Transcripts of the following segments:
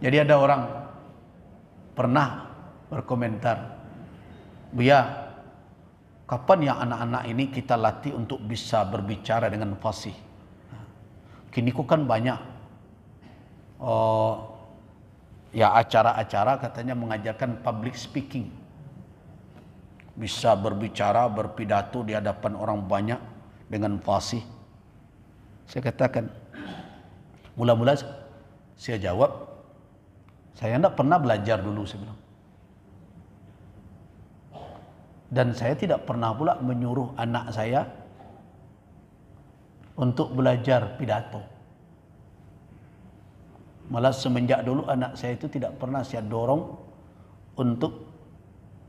Jadi ada orang pernah berkomentar, "Buya, kapan ya anak-anak ini kita latih untuk bisa berbicara dengan fasih? Kini kok kan banyak ya acara-acara katanya mengajarkan public speaking. Bisa berbicara, berpidato di hadapan orang banyak dengan fasih." Saya katakan, mula-mula saya jawab, saya tidak pernah belajar dulu, saya bilang. Dan saya tidak pernah pula menyuruh anak saya untuk belajar pidato. Malah semenjak dulu anak saya itu tidak pernah saya dorong untuk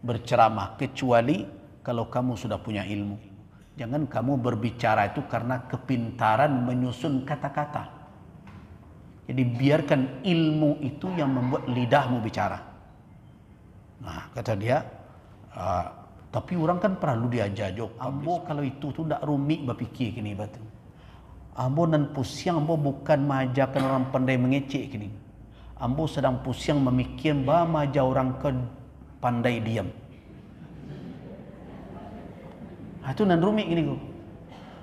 berceramah, kecuali kalau kamu sudah punya ilmu. Jangan kamu berbicara itu karena kepintaran menyusun kata-kata. Jadi biarkan ilmu itu yang membuat lidahmu bicara. Nah, kata dia, tapi orang kan perlu diajar jok. Ambo kalau itu tu tak rumit berfikir kini batu. Ambo nan pusing, ambo bukan mengajarkan orang pandai mengecek kini. Ambo sedang pusing memikir bah mengajar orang ke pandai diam. Itu nan rumit gini kok.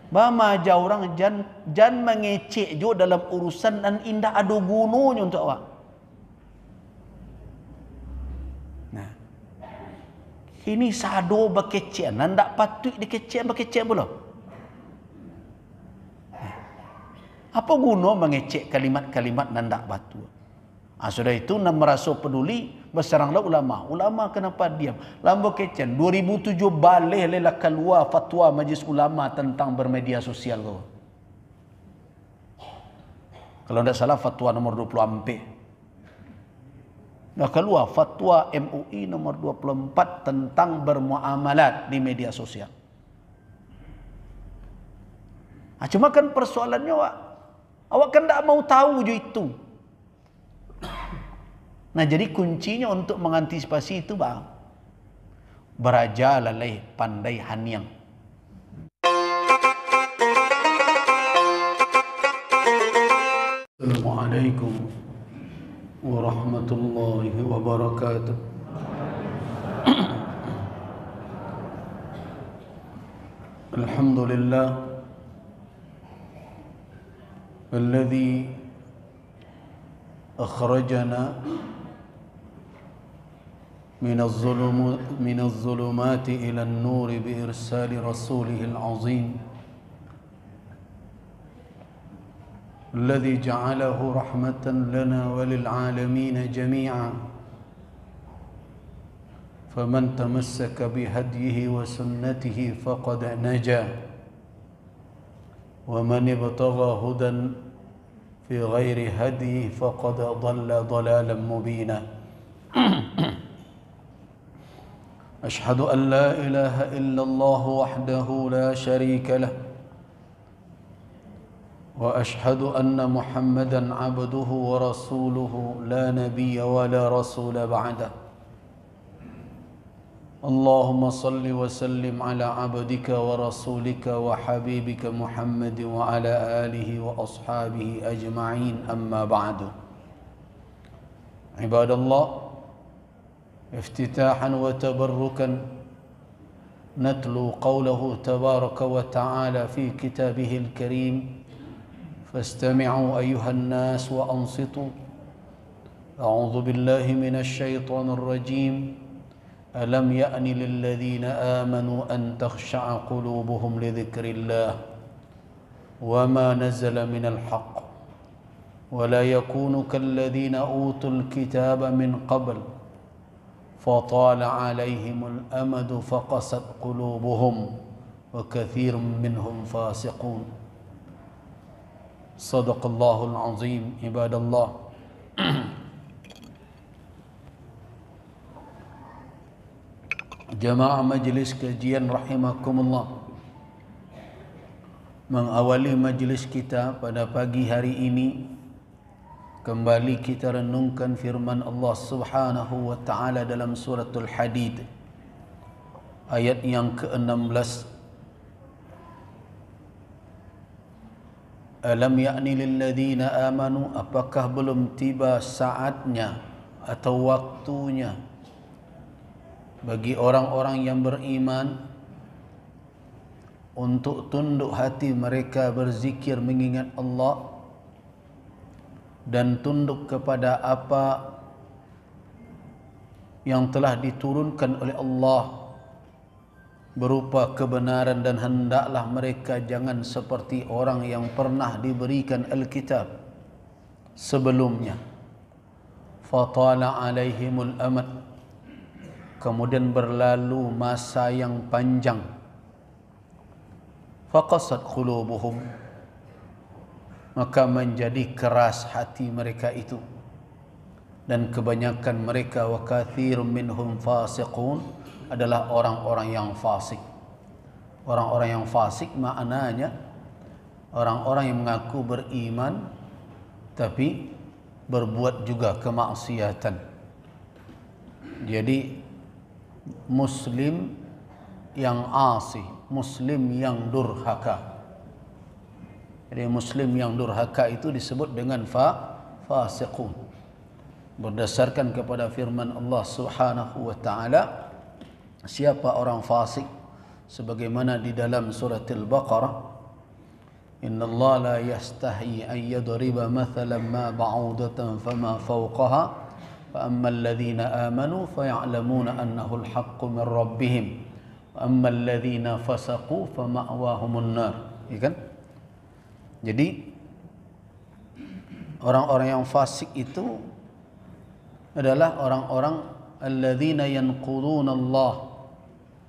Bah mengajar orang jan mengecek jo dalam urusan dan indah ado gunanya untuk awak. Nah, ini sado bekecek, nan tak patut bekecek pula. Apa guna mengecek kalimat-kalimat nan tak patut? Sudah itu nak merasa peduli, berseranglah ulama. Ulama kenapa diam? Lambo kecen 2007 balik lela keluar fatwa Majlis Ulama tentang bermedia sosial tu. Kalau tidak salah fatwa nomor 24. Dah keluar fatwa MUI nomor 24 tentang bermuamalat di media sosial. Cuma kan persoalannya awak kan tak mau tahu je itu. Nah, jadi kuncinya untuk mengantisipasi itu bang, beraja lalai pandai haniang. Assalamualaikum warahmatullahi wabarakatuh. Alhamdulillah alladzi akhrajana من الظلمات إلى النور بإرسال رسوله العظيم الذي جعله رحمة لنا وللعالمين جميعا فمن تمسك بهديه وسنته فقد نجا ومن ابتغى هدى في غير هديه فقد ضل ضلالا مبينا أشهد أن لا إله إلا الله وحده لا شريك له وأشهد أن محمدا عبده ورسوله لا نبي ولا رسول بعده اللهم صل وسلم على عبدك ورسولك وحبيبك محمد وعلى آله وأصحابه أجمعين أما بعد عباد الله افتتاحا وتبركا نتلو قوله تبارك وتعالى في كتابه الكريم فاستمعوا أيها الناس وأنصتوا أعوذ بالله من الشيطان الرجيم ألم يأن للذين آمنوا أن تخشع قلوبهم لذكر الله وما نزل من الحق ولا يكونوا كالذين أوتوا الكتاب من قبل فطال عليهم الأمد فقست قلوبهم وكثير منهم فاسقون صدق الله العظيم عباد الله Jamaah majlis kajian rahimakumullah, mengawali majlis kita pada pagi hari ini, kembali kita renungkan firman Allah Subhanahu wa taala dalam suratul Hadid ayat yang ke-16. Alam ya'ni lilladzina amanu, apakah belum tiba saatnya atau waktunya bagi orang-orang yang beriman untuk tunduk hati mereka berzikir mengingat Allah dan tunduk kepada apa yang telah diturunkan oleh Allah berupa kebenaran, dan hendaklah mereka jangan seperti orang yang pernah diberikan Alkitab sebelumnya. Fatala alaihimul amad, kemudian berlalu masa yang panjang. Faqasat qulubuhum, maka menjadi keras hati mereka itu, dan kebanyakan mereka, wa katsirun minhum fasiqun, adalah orang-orang yang fasik. Orang-orang yang fasik maknanya orang-orang yang mengaku beriman tapi berbuat juga kemaksiatan. Jadi muslim yang asi, muslim yang durhaka. Jadi muslim yang durhaka itu disebut dengan fasiqun, berdasarkan kepada firman Allah Subhanahu wa taala. Siapa orang fasik? Sebagaimana di dalam surah Al-Baqarah, Inna Allah la yastahi an yadriba mathalan ma ba'udatan fama fawqaha fa amma alladhina amanu faya'lamuna annahu al-haqqu min rabbihim wa amma alladhina fasaqu fama'wahumun nar. Ya kan? Jadi orang-orang yang fasik itu adalah orang-orang alladzina yanquduna Allah.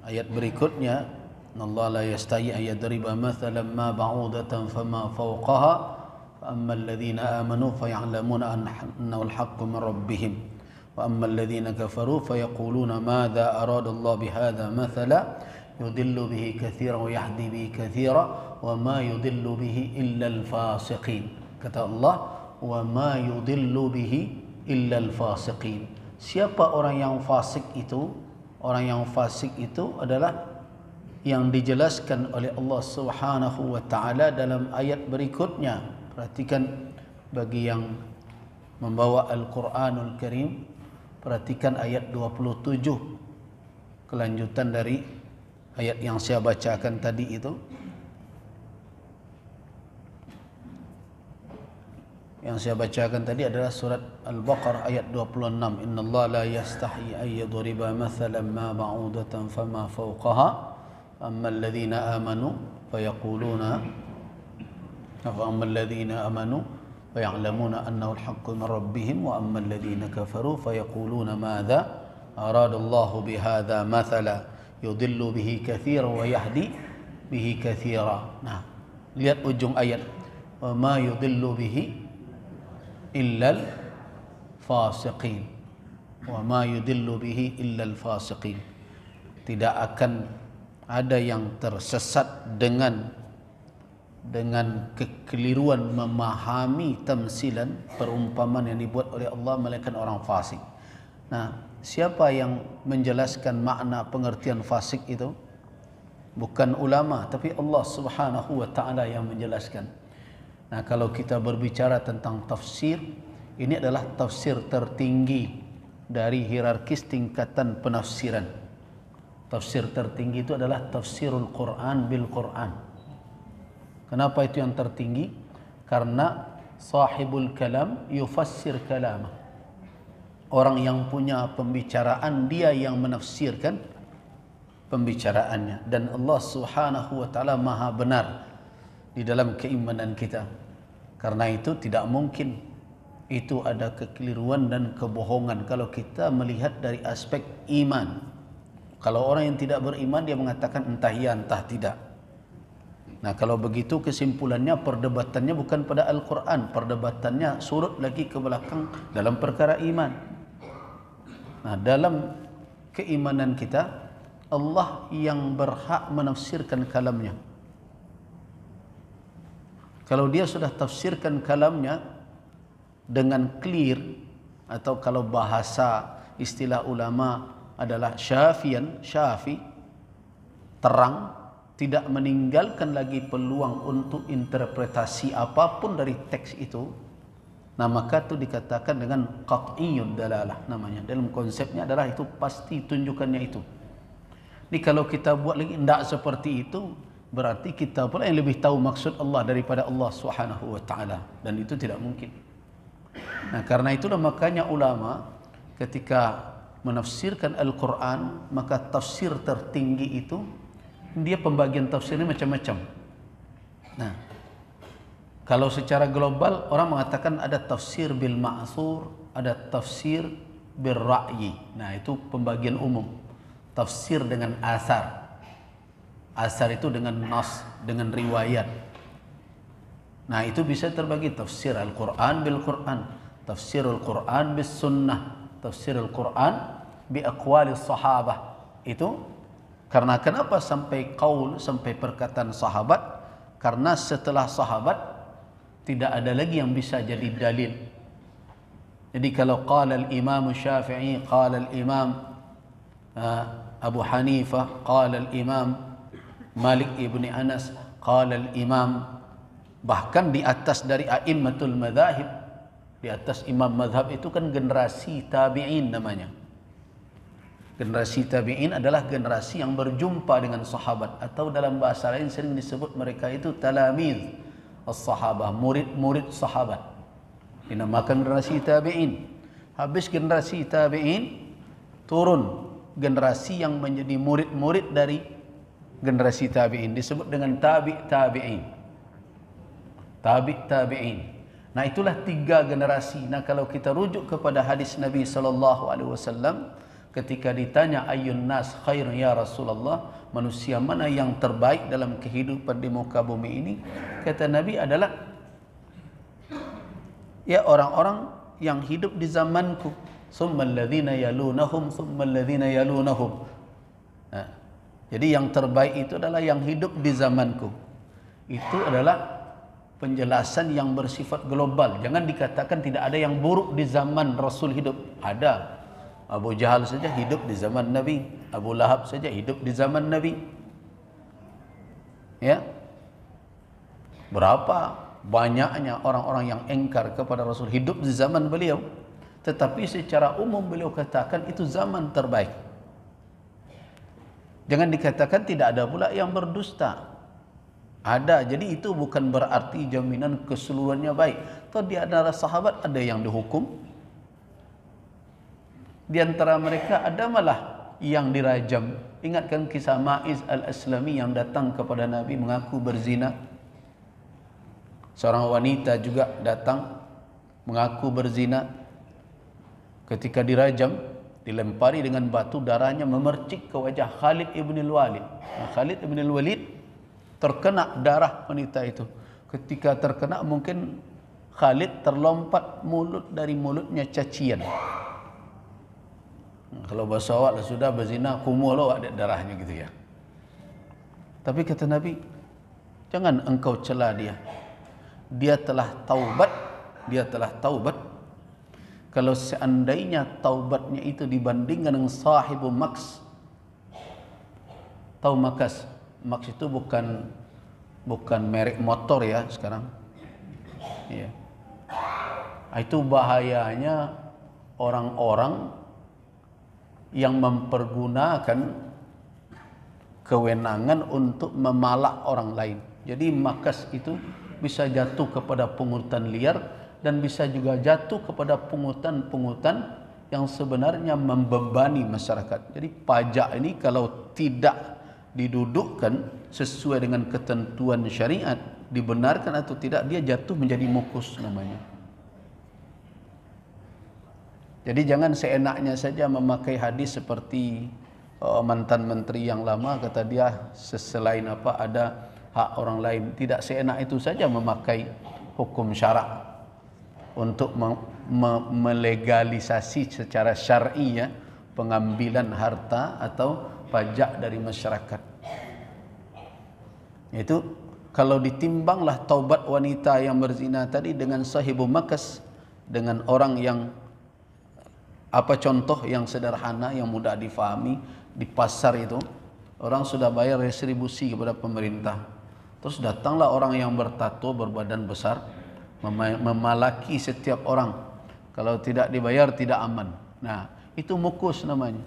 Ayat berikutnya, Allah la yastahi an yadriba mathalan ma ba'udatan fama fawqaha fa amma alladhina amanu faya'lamuna annahu al-haqqu min rabbihim wa amma alladhina kafaru fayaquluna madza arada Allah bihadza mathala yudillu bihi katsiran wa yahdi bihi katsiran wa ma yudillu bihi illa al-fasiqin. Kata Allah, wa ma yudillu bihi illa al-fasiqin. Siapa orang yang fasik itu? Orang yang fasik itu adalah yang dijelaskan oleh Allah Subhanahu wa taala dalam ayat berikutnya. Perhatikan bagi yang membawa Al-Qur'anul Karim, perhatikan ayat 27, kelanjutan dari ayat yang saya bacakan tadi itu. Yang saya bacakan tadi adalah surat Al-Baqarah ayat 26. Innallaha la yastahi an yadriba mathalan ma ba'udatan fama fawqaha amma alladhina amanu fayaquluna amma alladhina amanu faya'lamuna annahu al-haqqu min rabbihim wa amma alladhina kafaru fayaquluna madza arada Allahu bihadza mathala yudillu bihi katsiran wa yahdi bihi katsira. Nah, lihat ujung ayat, wa ma yudillu bihi illal fasiqin, wa ma yudillu bihi illal fasiqin. Tidak akan ada yang tersesat dengan kekeliruan memahami tamsilan, perumpamaan yang dibuat oleh Allah, melainkan orang fasik. Nah, siapa yang menjelaskan makna pengertian fasik itu? Bukan ulama, tapi Allah Subhanahu wa taala yang menjelaskan. Nah, kalau kita berbicara tentang tafsir, ini adalah tafsir tertinggi dari hierarkis tingkatan penafsiran. Tafsir tertinggi itu adalah tafsirul Quran bil Quran. Kenapa itu yang tertinggi? Karena sahibul kalam yufassir kalamah. Orang yang punya pembicaraan, dia yang menafsirkan pembicaraannya. Dan Allah Subhanahu wa taala Maha benar di dalam keimanan kita. Karena itu tidak mungkin itu ada kekeliruan dan kebohongan kalau kita melihat dari aspek iman. Kalau orang yang tidak beriman, dia mengatakan entah ya entah tidak. Nah, kalau begitu kesimpulannya perdebatannya bukan pada Al-Quran, perdebatannya surut lagi ke belakang dalam perkara iman. Nah, dalam keimanan kita, Allah yang berhak menafsirkan kalamnya. Kalau dia sudah tafsirkan kalamnya dengan clear, atau kalau bahasa istilah ulama adalah syafi, terang, tidak meninggalkan lagi peluang untuk interpretasi apapun dari teks itu, nah maka itu dikatakan dengan qat'iyyud dalalah namanya. Dalam konsepnya adalah itu pasti tunjukannya itu. Ini kalau kita buat lagi tidak seperti itu, berarti kita pula yang lebih tahu maksud Allah daripada Allah Subhanahu wa taala, dan itu tidak mungkin. Nah, karena itulah makanya ulama ketika menafsirkan Al-Qur'an, maka tafsir tertinggi itu dia pembagian tafsirnya macam-macam. Nah, kalau secara global orang mengatakan ada tafsir bil ma'thur, ada tafsir bil ra'yi. Nah, itu pembagian umum. Tafsir dengan asar. Asar itu dengan nas, dengan riwayat. Nah, itu bisa terbagi tafsir Al-Qur'an bil Qur'an, tafsir Al-Qur'an bis sunnah, tafsir Al-Qur'an bi aqwalis sahabah. Itu karena kenapa sampai qaul, sampai perkataan sahabat? Karena setelah sahabat tidak ada lagi yang bisa jadi dalil. Jadi kalau qala al-Imam Syafi'i, qala al-Imam Abu Hanifah, qala al-Imam Malik ibn Anas, qala al-Imam, bahkan di atas dari a'immatul madzahib, di atas imam mazhab itu kan generasi tabi'in namanya. Generasi tabi'in adalah generasi yang berjumpa dengan sahabat, atau dalam bahasa lain sering disebut mereka itu talamid as-sahabah, murid-murid sahabat. Dinamakan generasi tabi'in. Habis generasi tabi'in, turun generasi yang menjadi murid-murid dari generasi tabi'in, disebut dengan tabi'in. Tabi'in. Nah, itulah 3 generasi. Nah, kalau kita rujuk kepada hadis Nabi sallallahu alaihi wasallam ketika ditanya ayyun nas khairun ya Rasulullah, manusia mana yang terbaik dalam kehidupan di muka bumi ini, kata Nabi adalah ya orang-orang yang hidup di zamanku, summal ladzina yalunahum summal ladzina yalunahum. Nah, jadi yang terbaik itu adalah yang hidup di zamanku. Itu adalah penjelasan yang bersifat global. Jangan dikatakan tidak ada yang buruk di zaman Rasul hidup. Ada. Abu Jahal saja hidup di zaman Nabi, Abu Lahab saja hidup di zaman Nabi. Ya. Berapa banyaknya orang-orang yang engkar kepada Rasul hidup di zaman beliau, tetapi secara umum beliau katakan itu zaman terbaik. Jangan dikatakan tidak ada pula yang berdusta. Ada. Jadi itu bukan berarti jaminan keseluruhannya baik. Atau di antara sahabat ada yang dihukum, di antara mereka ada malah yang dirajam. Ingatkan kisah Ma'iz al-Aslami yang datang kepada Nabi mengaku berzina. Seorang wanita juga datang mengaku berzina. Ketika dirajam, dilempari dengan batu, darahnya memercik ke wajah Khalid ibn al-Walid. Nah, Khalid ibn al-Walid terkena darah wanita itu. Ketika terkena, mungkin Khalid terlompat dari mulutnya cacian. Kalau bahasa awak sudah berzina, kumul ada darahnya gitu ya. Tapi kata Nabi, jangan engkau cela dia. Dia telah taubat. Dia telah taubat. Kalau seandainya taubatnya itu dibandingkan dengan sahibu maks. Tahu makas? Maks itu bukan merek motor ya sekarang. Iya. Itu bahayanya orang-orang yang mempergunakan kewenangan untuk memalak orang lain. Jadi makas itu bisa jatuh kepada pungutan liar dan bisa juga jatuh kepada pungutan-pungutan yang sebenarnya membebani masyarakat. Jadi pajak ini kalau tidak didudukkan sesuai dengan ketentuan syariat, dibenarkan atau tidak, dia jatuh menjadi mukus namanya. Jadi jangan seenaknya saja memakai hadis seperti mantan menteri yang lama, kata dia selain apa ada hak orang lain. Tidak seenak itu saja memakai hukum syarak untuk melegalisasi secara syar'i ya pengambilan harta atau pajak dari masyarakat. Itu kalau ditimbanglah taubat wanita yang berzina tadi dengan sahibu makas, dengan orang yang apa contoh yang sederhana yang mudah difahami di pasar itu, Orang sudah bayar retribusi kepada pemerintah. Terus datanglah orang yang bertato, berbadan besar, memalaki setiap orang. Kalau tidak dibayar tidak aman. Nah, itu mukus namanya.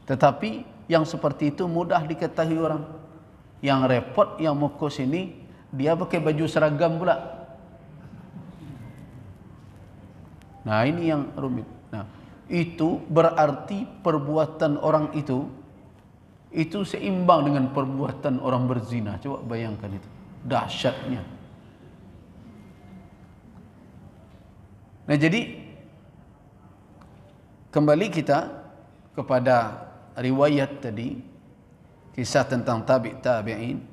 Tetapi yang seperti itu mudah diketahui orang. Yang repot yang mukus ini, dia pakai baju seragam pula. Nah, ini yang rumit. Nah, itu berarti perbuatan orang itu seimbang dengan perbuatan orang berzina. Coba bayangkan itu, dahsyatnya. Nah, jadi kembali kita kepada riwayat tadi, kisah tentang tabi'in.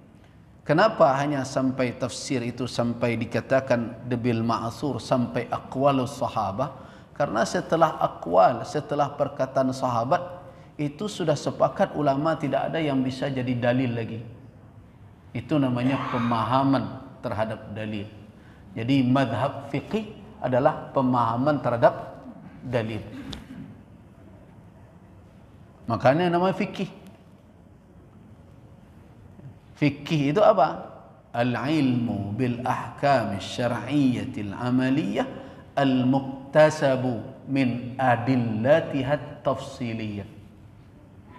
Kenapa hanya sampai tafsir itu sampai dikatakan debil ma'asur, sampai aqwalus sahabah? Karena setelah aqwal, setelah perkataan sahabat, itu sudah sepakat ulama tidak ada yang bisa jadi dalil lagi. Itu namanya pemahaman terhadap dalil. Jadi madhab fiqih adalah pemahaman terhadap dalil. Makanya namanya fikih. Fikih itu apa? Al-ilmu bil ahkam syar'iyyatil amaliyah al-muktasabu min adillatiha tafsiliyah.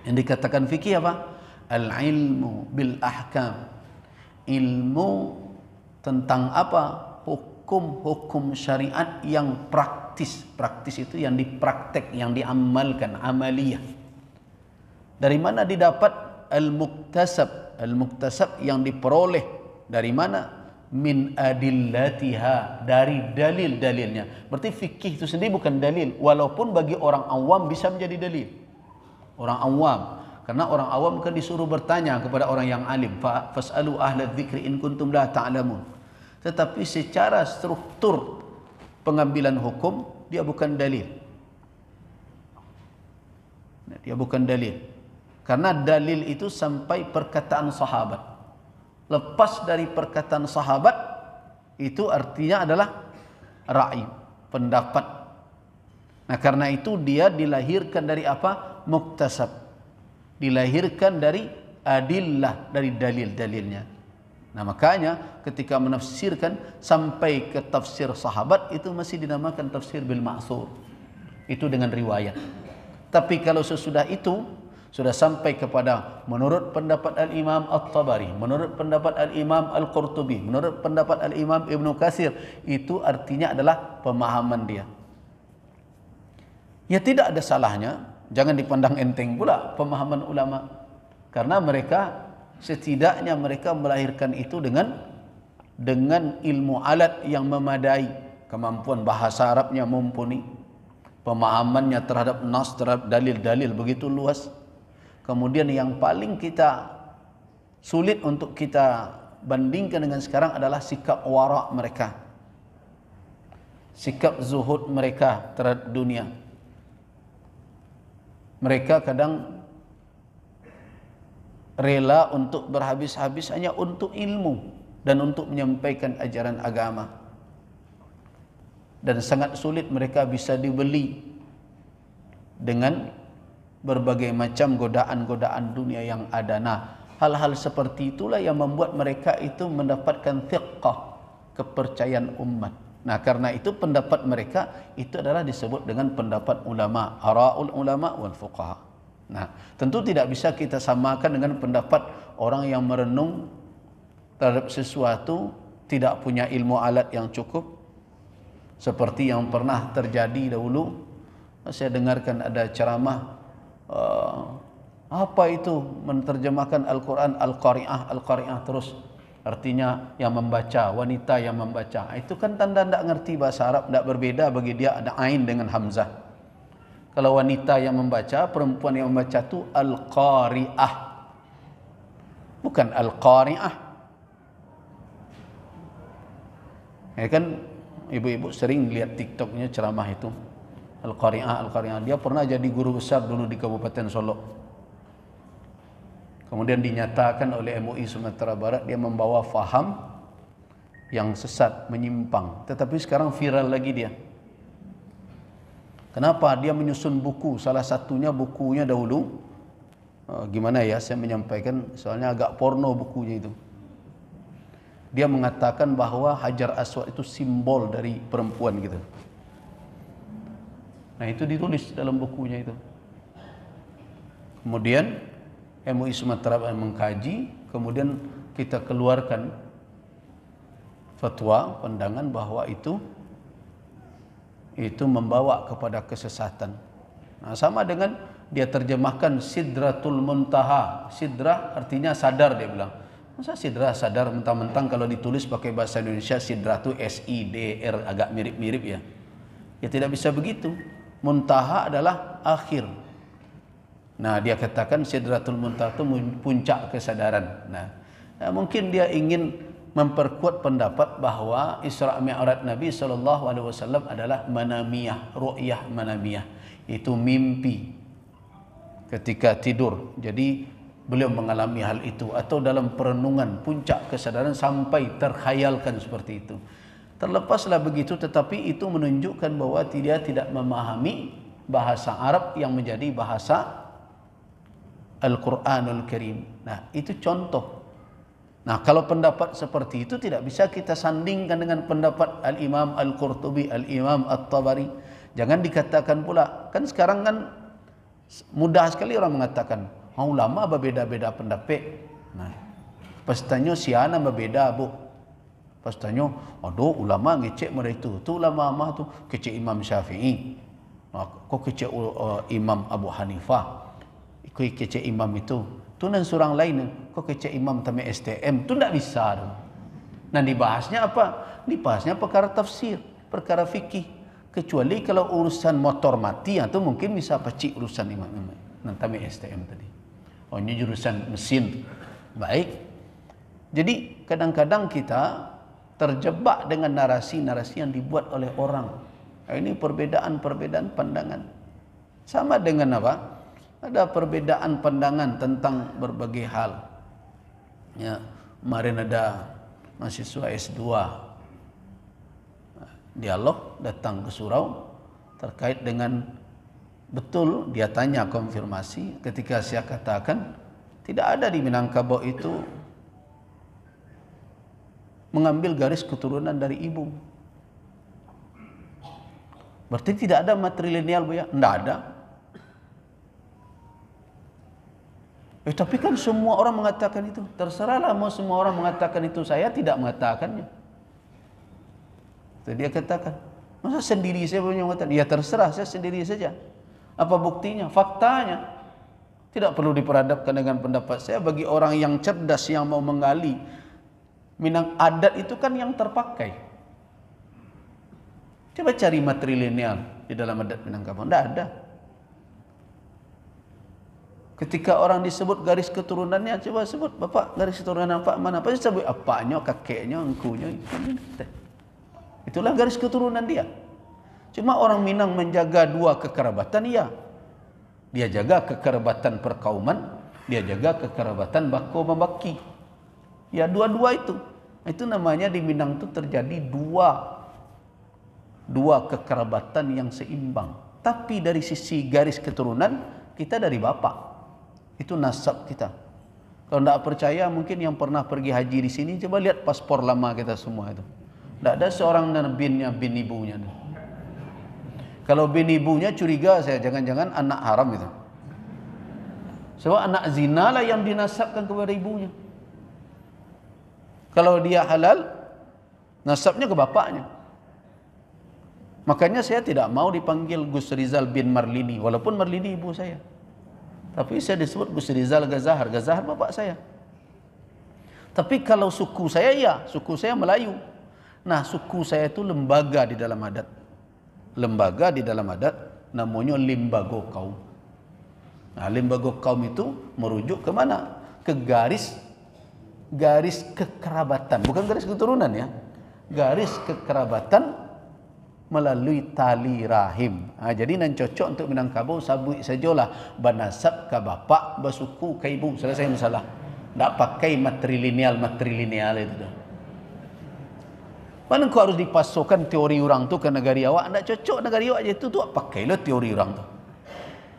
Yang dikatakan fikih apa? Al-ilmu bil ahkam. Ilmu tentang apa? Hukum-hukum syariat yang praktis. Praktis itu yang dipraktek, yang diamalkan, amaliyah. Dari mana didapat? Al-muktasab. Al-muktasab yang diperoleh dari mana? Min adillatiha, dari dalil-dalilnya. Berarti fikih itu sendiri bukan dalil, walaupun bagi orang awam bisa menjadi dalil. Orang awam, karena orang awam kan disuruh bertanya kepada orang yang alim, fasalu ahla dzikri in kuntum la ta'lamun. Tetapi secara struktur pengambilan hukum dia bukan dalil. Dia bukan dalil. Karena dalil itu sampai perkataan sahabat. Lepas dari perkataan sahabat, itu artinya adalah ra'i, pendapat. Nah, karena itu dia dilahirkan dari apa? Muktasab. Dilahirkan dari adillah, dari dalil-dalilnya. Nah, makanya ketika menafsirkan sampai ke tafsir sahabat, itu masih dinamakan tafsir bil ma'sur. Itu dengan riwayat. Tapi kalau sesudah itu sudah sampai kepada menurut pendapat Al-Imam At-Tabari, menurut pendapat Al-Imam Al-Qurtubi, menurut pendapat Al-Imam Ibnu Katsir, itu artinya adalah pemahaman dia. Ya tidak ada salahnya, jangan dipandang enteng pula pemahaman ulama. Karena mereka setidaknya mereka melahirkan itu dengan ilmu alat yang memadai, kemampuan bahasa Arabnya mumpuni, pemahamannya terhadap nas, terhadap dalil-dalil begitu luas. Kemudian yang paling kita sulit untuk kita bandingkan dengan sekarang adalah sikap wara' mereka. Sikap zuhud mereka terhadap dunia. Mereka kadang rela untuk berhabis-habis hanya untuk ilmu dan untuk menyampaikan ajaran agama. Dan sangat sulit mereka bisa dibeli dengan berbagai macam godaan-godaan dunia yang ada. Nah, hal-hal seperti itulah yang membuat mereka itu mendapatkan thiqah, kepercayaan umat. Nah, karena itu pendapat mereka itu adalah disebut dengan pendapat ulama, ara'ul ulama wal fuqaha. Nah, tentu tidak bisa kita samakan dengan pendapat orang yang merenung terhadap sesuatu, tidak punya ilmu alat yang cukup, seperti yang pernah terjadi dahulu. Saya dengarkan ada ceramah, apa itu menerjemahkan Al-Quran Al-Qari'ah, Al-Qari'ah terus artinya yang membaca, wanita yang membaca. Itu kan tanda tidak ngerti bahasa Arab, tidak berbeda bagi dia ada ain dengan hamzah. Kalau wanita yang membaca, perempuan yang membaca itu Al-Qari'ah, bukan Al-Qari'ah. Ya kan ibu-ibu sering lihat TikToknya ceramah itu Al-Qari'ah, Al-Qari'ah. Dia pernah jadi guru besar dulu di Kabupaten Solo. Kemudian dinyatakan oleh MUI Sumatera Barat dia membawa faham yang sesat, menyimpang. Tetapi sekarang viral lagi dia. Kenapa? Dia menyusun buku. Salah satunya bukunya dahulu gimana ya saya menyampaikan, soalnya agak porno bukunya itu. Dia mengatakan bahwa Hajar Aswad itu simbol dari perempuan gitu. Nah itu ditulis dalam bukunya itu. Kemudian MUI Sumatera mengkaji, kemudian kita keluarkan fatwa pandangan bahwa itu membawa kepada kesesatan. Nah, sama dengan dia terjemahkan Sidratul Muntaha. Sidrah artinya sadar, dia bilang. Masa sidrah sadar, mentang-mentang kalau ditulis pakai bahasa Indonesia sidrah itu SIDR, agak mirip-mirip ya. Ya tidak bisa begitu. Muntaha adalah akhir. Nah, dia katakan Sidratul Muntaha itu puncak kesadaran. Nah, mungkin dia ingin memperkuat pendapat bahwa Isra Mi'raj Nabi SAW adalah manamiyah, ru'yah manamiyah. Itu mimpi ketika tidur. Jadi beliau mengalami hal itu, atau dalam perenungan puncak kesadaran sampai terkhayalkan seperti itu. Terlepaslah begitu, tetapi itu menunjukkan bahwa dia tidak memahami bahasa Arab yang menjadi bahasa Al-Quranul Karim. Nah, itu contoh. Nah, kalau pendapat seperti itu tidak bisa kita sandingkan dengan pendapat Al-Imam Al-Qurtubi, Al-Imam At-Tabari. Jangan dikatakan pula, kan sekarang kan mudah sekali orang mengatakan, ulama berbeda-beda pendapat. Nah, pastanya siana berbeda, Bu. Pastanya, aduh ulama ngecek mereka itu. Tu ulama mah tu kecek Imam Syafi'i. Kok kecek Imam Abu Hanifah. Kau kecek imam itu. Tu nan surang lain. Kok kecek imam tame STM. Tu tidak bisa. Nah, dibahasnya apa? Dibahasnya perkara tafsir, perkara fikih. Kecuali kalau urusan motor mati, itu mungkin bisa pecik urusan imam nan tame STM tadi. Oh, ini jurusan mesin. Baik. Jadi kadang-kadang kita terjebak dengan narasi-narasi yang dibuat oleh orang. Nah, ini perbedaan-perbedaan pandangan. Sama dengan apa? Ada perbedaan pandangan tentang berbagai hal. Ya, kemarin ada mahasiswa S2 dialog datang ke surau terkait dengan, betul dia tanya konfirmasi ketika saya katakan tidak ada di Minangkabau itu mengambil garis keturunan dari ibu. Berarti tidak ada matrilineal, Bu ya? Tidak ada. Tapi kan semua orang mengatakan itu. Terserahlah mau semua orang mengatakan itu. Saya tidak mengatakannya. Jadi dia katakan, masa sendiri saya punya mengatakan? Ya terserah, saya sendiri saja. Apa buktinya? Faktanya. Tidak perlu diperadabkan dengan pendapat saya. Bagi orang yang cerdas yang mau menggali, Minang adat itu kan yang terpakai. Coba cari matrilineal di dalam adat Minangkabau. Tidak ada. Ketika orang disebut garis keturunannya, coba sebut, Bapak garis keturunan apa mana? Pasti sebut apanya, kakeknya, engkunya. Itulah garis keturunan dia. Cuma orang Minang menjaga dua kekerabatan, iya. Dia jaga kekerabatan perkauman, dia jaga kekerabatan bako membaki. Ya, dua-dua itu. Itu namanya di Minang itu terjadi dua kekerabatan yang seimbang. Tapi dari sisi garis keturunan, kita dari bapak. Itu nasab kita. Kalau tidak percaya, mungkin yang pernah pergi haji di sini, coba lihat paspor lama kita semua itu. Tidak ada seorang binnya, bin ibunya. Kalau bin ibunya curiga saya, jangan-jangan anak haram itu. Sebab anak zina lah yang dinasabkan kepada ibunya. Kalau dia halal, nasabnya ke bapaknya. Makanya saya tidak mau dipanggil Gus Rizal bin Marlini, walaupun Marlini ibu saya. Tapi saya disebut Gus Rizal Gazahar. Gazahar bapak saya. Tapi kalau suku saya, ya, suku saya Melayu. Nah, suku saya itu lembaga di dalam adat. Lembaga di dalam adat namanya Limbago Kaum. Nah, Limbago Kaum itu merujuk ke mana? Ke garis kekerabatan, bukan garis keturunan ya. Garis kekerabatan melalui tali rahim. Jadi nan cocok untuk Minangkabau sabui sajalah banasab ke bapak, bersuku ke ibu. Selesai masalah. Tak pakai matrilineal itu. Mana kau harus dipasokkan teori orang tu ke negara awak? Tak cocok negara awak je tu pakailah teori orang tu.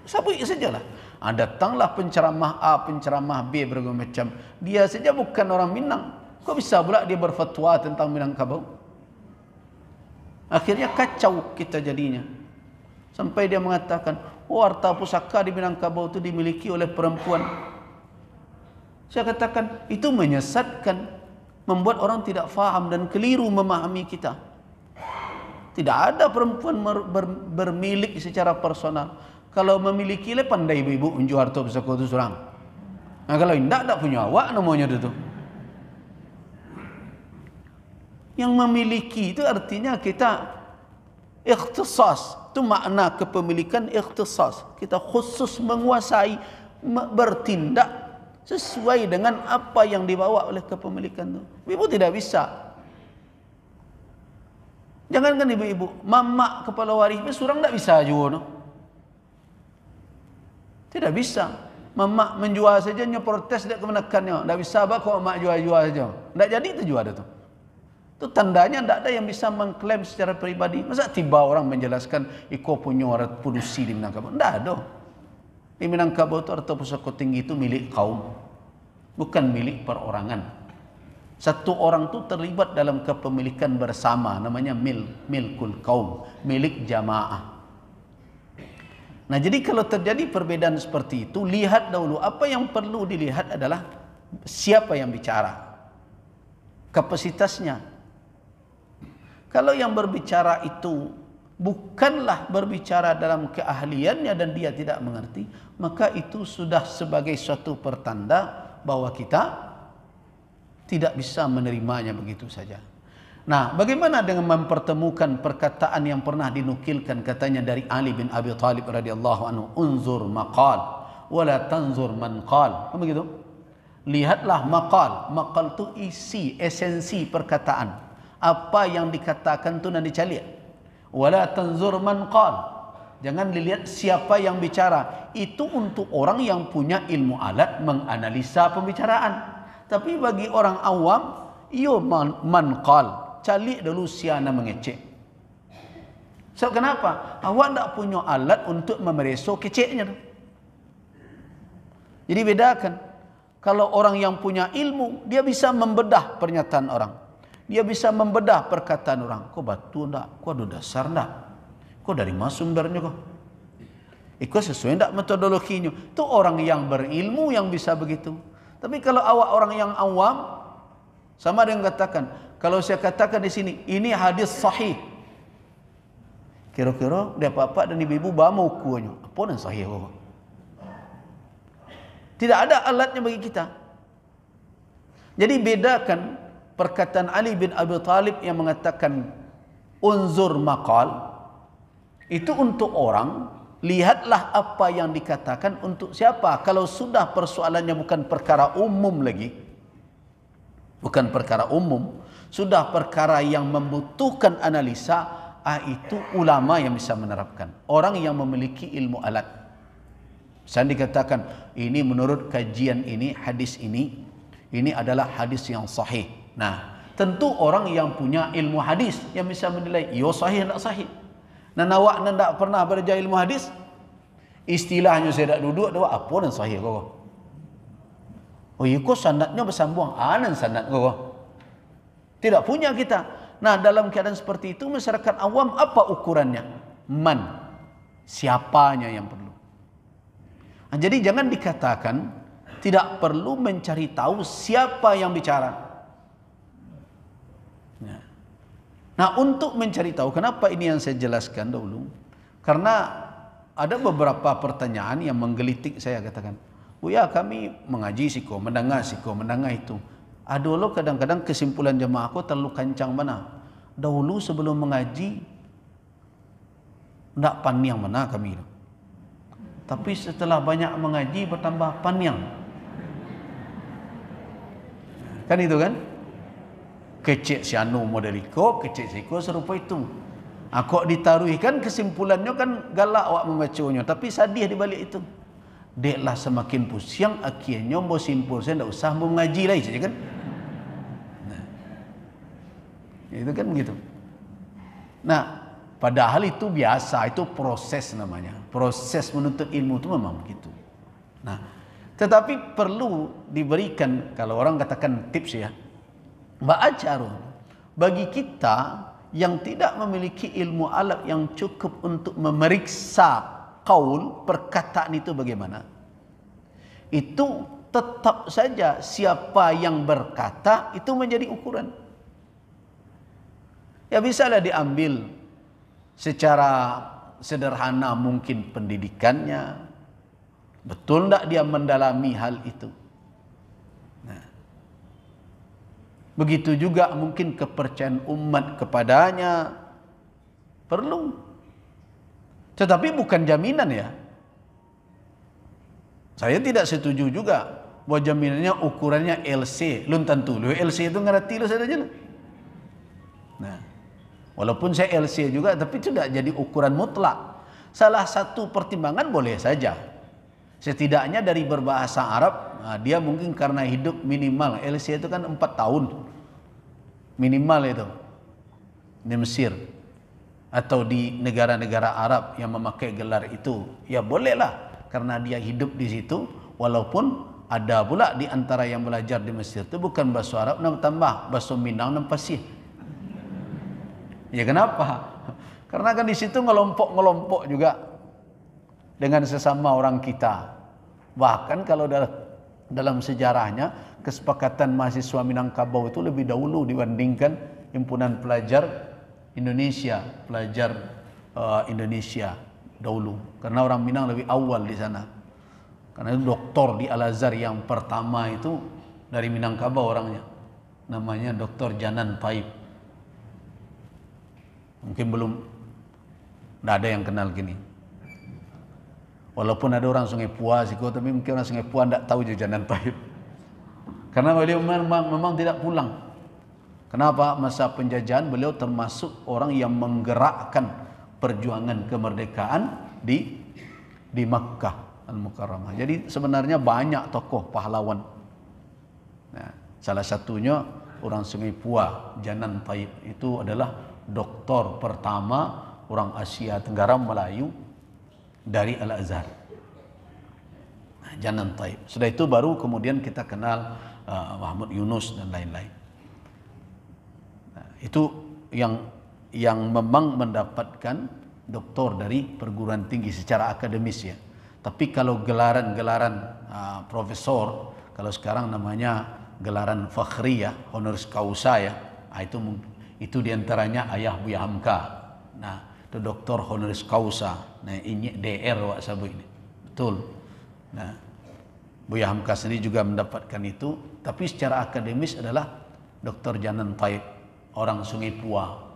Sabui sajalah. Datanglah penceramah A, penceramah B berbagai macam. Dia saja bukan orang Minang. Kok bisa pula dia berfatwa tentang Minangkabau? Akhirnya kacau kita jadinya. Sampai dia mengatakan, oh, harta pusaka di Minangkabau itu dimiliki oleh perempuan. Saya katakan, itu menyesatkan, membuat orang tidak faham dan keliru memahami kita. Tidak ada perempuan bermilik secara personal. Kalau memiliki, pandai ibu-ibu unjuk harta pusaka itu seorang. Nah, kalau tidak punya awak namanya itu. Yang memiliki itu artinya kita ikhtisas. Itu makna kepemilikan ikhtisas. Kita khusus menguasai, bertindak sesuai dengan apa yang dibawa oleh kepemilikan itu. Ibu tidak bisa. Jangankan ibu-ibu, mamak kepala waris seorang tidak bisa juga. No? Tidak bisa. Mamak menjual saja, protes tidak kemenakannya. Tidak bisa apa kok mamak jual-jual saja. Tidak jadi itu jual itu. Itu tandanya tidak ada yang bisa mengklaim secara pribadi. Masa tiba orang menjelaskan iko punya orang produksi di Minangkabau? Tidak ada. Di Minangkabau itu harta pusaka tinggi itu milik kaum, bukan milik perorangan. Satu orang itu terlibat dalam kepemilikan bersama, namanya milkul kaum, milik jamaah. Nah, jadi kalau terjadi perbedaan seperti itu, lihat dahulu. Apa yang perlu dilihat adalah siapa yang bicara, kapasitasnya. Kalau yang berbicara itu bukanlah berbicara dalam keahliannya dan dia tidak mengerti, maka itu sudah sebagai suatu pertanda bahwa kita tidak bisa menerimanya begitu saja. Nah, bagaimana dengan mempertemukan perkataan yang pernah dinukilkan katanya dari Ali bin Abi Thalib radhiyallahu anhu, unzur maqal wala tanzur man qal. Begitu? Lihatlah maqal. Maqal itu isi, esensi perkataan. Apa yang dikatakan itu nanti cari. Wala tanzur man qal. Jangan dilihat siapa yang bicara. Itu untuk orang yang punya ilmu alat menganalisa pembicaraan. Tapi bagi orang awam, yo man qal. Cari dulu siapa mengecek. So, kenapa? Awak tak punya alat untuk memeriksa keceknya. Jadi bedakan. Kalau orang yang punya ilmu, dia bisa membedah pernyataan orang. Dia bisa membedah perkataan orang. Kok batu enggak? Kok ada dasar enggak? Kok dari mana sumbernya kok? Kok sesuai enggak metodologinya? Itu orang yang berilmu yang bisa begitu. Tapi kalau awak orang yang awam, sama dengan katakan, kalau saya katakan di sini, ini hadis sahih. Kira-kira dia bapak dan ibu-ibu bawa ukurannya. Apa yang sahih? Tidak ada alatnya bagi kita. Jadi bedakan perkataan Ali bin Abi Thalib yang mengatakan unzur maqal. Itu untuk orang, lihatlah apa yang dikatakan untuk siapa. Kalau sudah persoalannya bukan perkara umum lagi, bukan perkara umum, sudah perkara yang membutuhkan analisa, itu ulama yang bisa menerapkan. Orang yang memiliki ilmu alat. Saya dikatakan, ini menurut kajian ini, hadis ini adalah hadis yang sahih. Nah, tentu orang yang punya ilmu hadis yang bisa menilai, yo sahih tidak sahih. Nah, awak tidak pernah belajar ilmu hadis, istilahnya saya tak duduk, apa yang sahih kau? Oh, kok sanadnya bersambung? Anan sanad kau? Tidak punya kita. Nah, dalam keadaan seperti itu, masyarakat awam apa ukurannya? Man. Siapanya yang perlu. Nah, jadi jangan dikatakan tidak perlu mencari tahu siapa yang bicara. Nah, untuk mencari tahu, kenapa ini yang saya jelaskan dahulu? Karena ada beberapa pertanyaan yang menggelitik saya, katakan, Buya, kami mengaji siko, mendengar itu. Dulu kadang-kadang kesimpulan jemaah aku terlalu kencang mana. Dahulu sebelum mengaji, tidak paniang mana kami. Tapi setelah banyak mengaji, bertambah paniang. Kan itu kan? Kecik si anu model iko, kecik si iko serupa itu. Kok ditaruhkan kesimpulannya kan galak awak membacanya. Tapi sadih di balik itu. Deklah semakin pusing, akhirnya mau simpul saya tidak usah mau mengaji lagi saja kan? Itu kan begitu. Nah, padahal itu biasa, itu proses namanya. Proses menuntut ilmu itu memang begitu. Nah, tetapi perlu diberikan, kalau orang katakan tips ya, ba'ajarun, bagi kita yang tidak memiliki ilmu alat yang cukup untuk memeriksa qaul, perkataan itu bagaimana, itu tetap saja siapa yang berkata itu menjadi ukuran. Ya bisalah diambil secara sederhana mungkin pendidikannya, betul tidak dia mendalami hal itu. Nah, begitu juga mungkin kepercayaan umat kepadanya perlu, tetapi bukan jaminan ya. Saya tidak setuju juga bahwa jaminannya ukurannya LC. Lun tentu LC itu ngerti lo saja. Nah, walaupun saya LC juga, tapi tidak jadi ukuran mutlak. Salah satu pertimbangan boleh saja. Setidaknya dari berbahasa Arab, nah dia mungkin karena hidup minimal, LC itu kan 4 tahun. Minimal itu. Di Mesir. Atau di negara-negara Arab yang memakai gelar itu. Ya bolehlah. Karena dia hidup di situ. Walaupun ada pula di antara yang belajar di Mesir itu bukan bahasa Arab, tambah bahasa Minang dan Pasir. Ya kenapa? Karena kan di situ ngelompok juga dengan sesama orang kita. Bahkan kalau dalam sejarahnya kesepakatan mahasiswa Minangkabau itu lebih dahulu dibandingkan himpunan pelajar Indonesia, Indonesia dahulu. Karena orang Minang lebih awal di sana. Karena itu doktor di Al-Azhar yang pertama itu dari Minangkabau orangnya. Namanya Dr. Janan Taib. Mungkin belum, tidak ada yang kenal gini. Walaupun ada orang Sungai Pua sih, tapi mungkin orang Sungai Pua tidak tahu Janan Taib. Karena beliau memang tidak pulang. Kenapa? Masa penjajahan beliau termasuk orang yang menggerakkan perjuangan kemerdekaan di Makkah Al-Mukarramah. Jadi sebenarnya banyak tokoh pahlawan. Nah, salah satunya orang Sungai Pua, Janan Taib. Itu adalah doktor pertama orang Asia Tenggara Melayu dari Al-Azhar. Nah, Janan Taib. Sudah itu baru kemudian kita kenal Mahmud Yunus dan lain-lain. Nah, itu yang memang mendapatkan doktor dari perguruan tinggi secara akademis ya. Tapi kalau gelaran-gelaran profesor, kalau sekarang namanya gelaran fakhriyah, honoris causa ya, itu diantaranya ayah Buya Hamka. Nah, itu doktor honoris causa. Nah, ini DR wak sabu ini. Betul. Nah, Buya Hamka sendiri juga mendapatkan itu, tapi secara akademis adalah Dr. Janan Taib, orang Sungai Pua.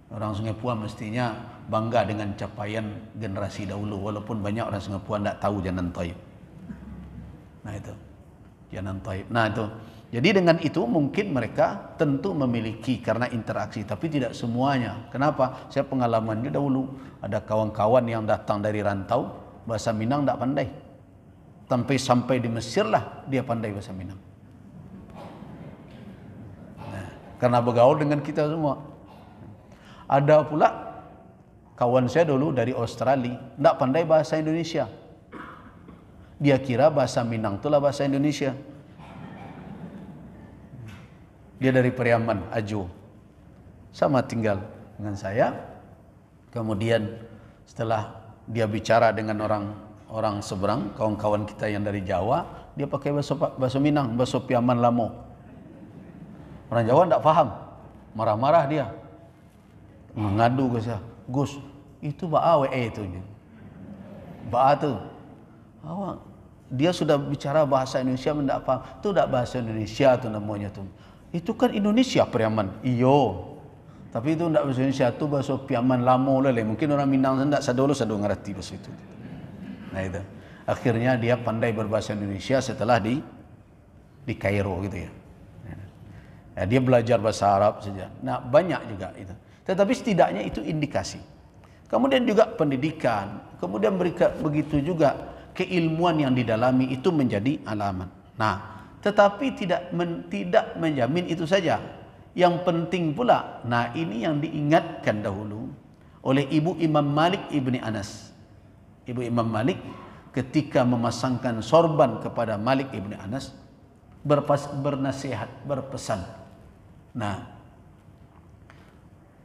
Orang Sungai Pua mestinya bangga dengan capaian generasi dahulu, walaupun banyak orang Sungai Pua tidak tahu Janan Taib. Nah itu Janan Taib. Nah itu, jadi dengan itu mungkin mereka tentu memiliki karena interaksi, tapi tidak semuanya. Kenapa? Saya pengalamannya dahulu ada kawan-kawan yang datang dari rantau, bahasa Minang tidak pandai. Sampai di Mesir lah dia pandai bahasa Minang. Nah, karena bergaul dengan kita semua. Ada pula kawan saya dulu dari Australia, tidak pandai bahasa Indonesia. Dia kira bahasa Minang itulah bahasa Indonesia. Dia dari Periaman, Ajo. Sama tinggal dengan saya. Kemudian setelah dia bicara dengan orang seberang, kawan-kawan kita yang dari Jawa, dia pakai bahasa Minang, bahasa Piaman Lamo. Orang Jawa tidak paham. Marah-marah dia. Mengadu ke saya, Gus, itu ba'a WE itu. Ba'a tu. Dia sudah bicara bahasa Indonesia mendak paham. Itu tidak bahasa Indonesia tu namanya tu. Itu kan Indonesia Periaman. Iyo. Tapi itu tidak bahasa Indonesia, itu bahasa Piaman Lamo lele. Mungkin orang Minang tidak sadolo ngerti bahasa itu. Nah itu. Akhirnya dia pandai berbahasa Indonesia setelah di Kairo gitu ya. Nah, dia belajar bahasa Arab saja. Nah, banyak juga itu. Tetapi setidaknya itu indikasi. Kemudian juga pendidikan, kemudian begitu juga keilmuan yang didalami itu menjadi alamat. Nah, tetapi tidak menjamin itu saja. Yang penting pula, nah ini yang diingatkan dahulu oleh Ibu Imam Malik Ibni Anas. Ibu Imam Malik ketika memasangkan sorban kepada Malik ibn Anas bernasihat, berpesan. Nah,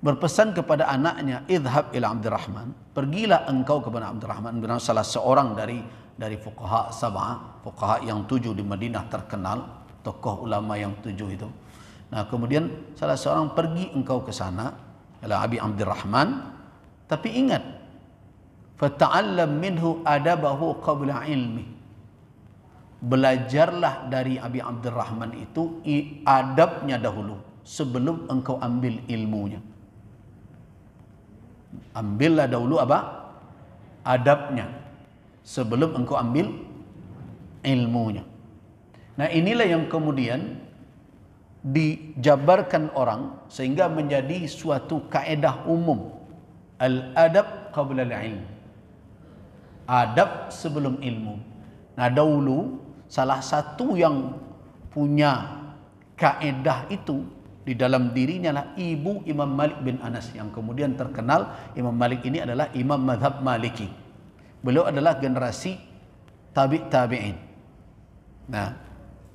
berpesan kepada anaknya, idhab ila Abdurrahman, pergilah engkau kepada Abdurrahman bin Auf, salah seorang dari fuqaha sab'ah, fuqaha yang 7 di Madinah terkenal, tokoh ulama yang 7 itu. Nah, kemudian salah seorang, pergi engkau ke sana, ila Abi Abdurrahman, tapi ingat, fata'allam minhu adabahu qabla ilmi. Belajarlah dari Abi Abdurrahman itu adabnya dahulu sebelum engkau ambil ilmunya. Ambillah dahulu apa? Adabnya sebelum engkau ambil ilmunya. Nah, inilah yang kemudian dijabarkan orang sehingga menjadi suatu kaedah umum. Al-adab qabla al-ilm. Adab sebelum ilmu. Nah, dahulu salah satu yang punya kaedah itu di dalam dirinya lah ibu Imam Malik bin Anas, yang kemudian terkenal Imam Malik ini adalah imam mazhab Maliki. Beliau adalah generasi tabi'in. Nah,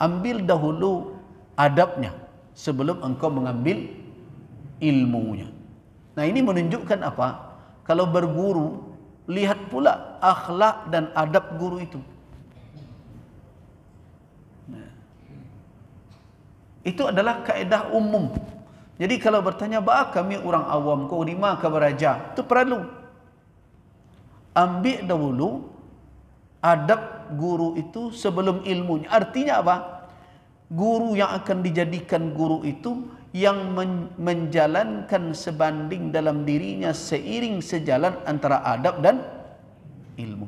ambil dahulu adabnya sebelum engkau mengambil ilmunya. Nah, ini menunjukkan apa? Kalau berguru, lihat pula akhlak dan adab guru itu. Itu adalah kaedah umum. Jadi kalau bertanya, bah kami orang awam, kau lima ke beraja, itu perlu. Ambil dahulu adab guru itu sebelum ilmunya. Artinya apa? Guru yang akan dijadikan guru itu yang menjalankan sebanding dalam dirinya seiring sejalan antara adab dan ilmu.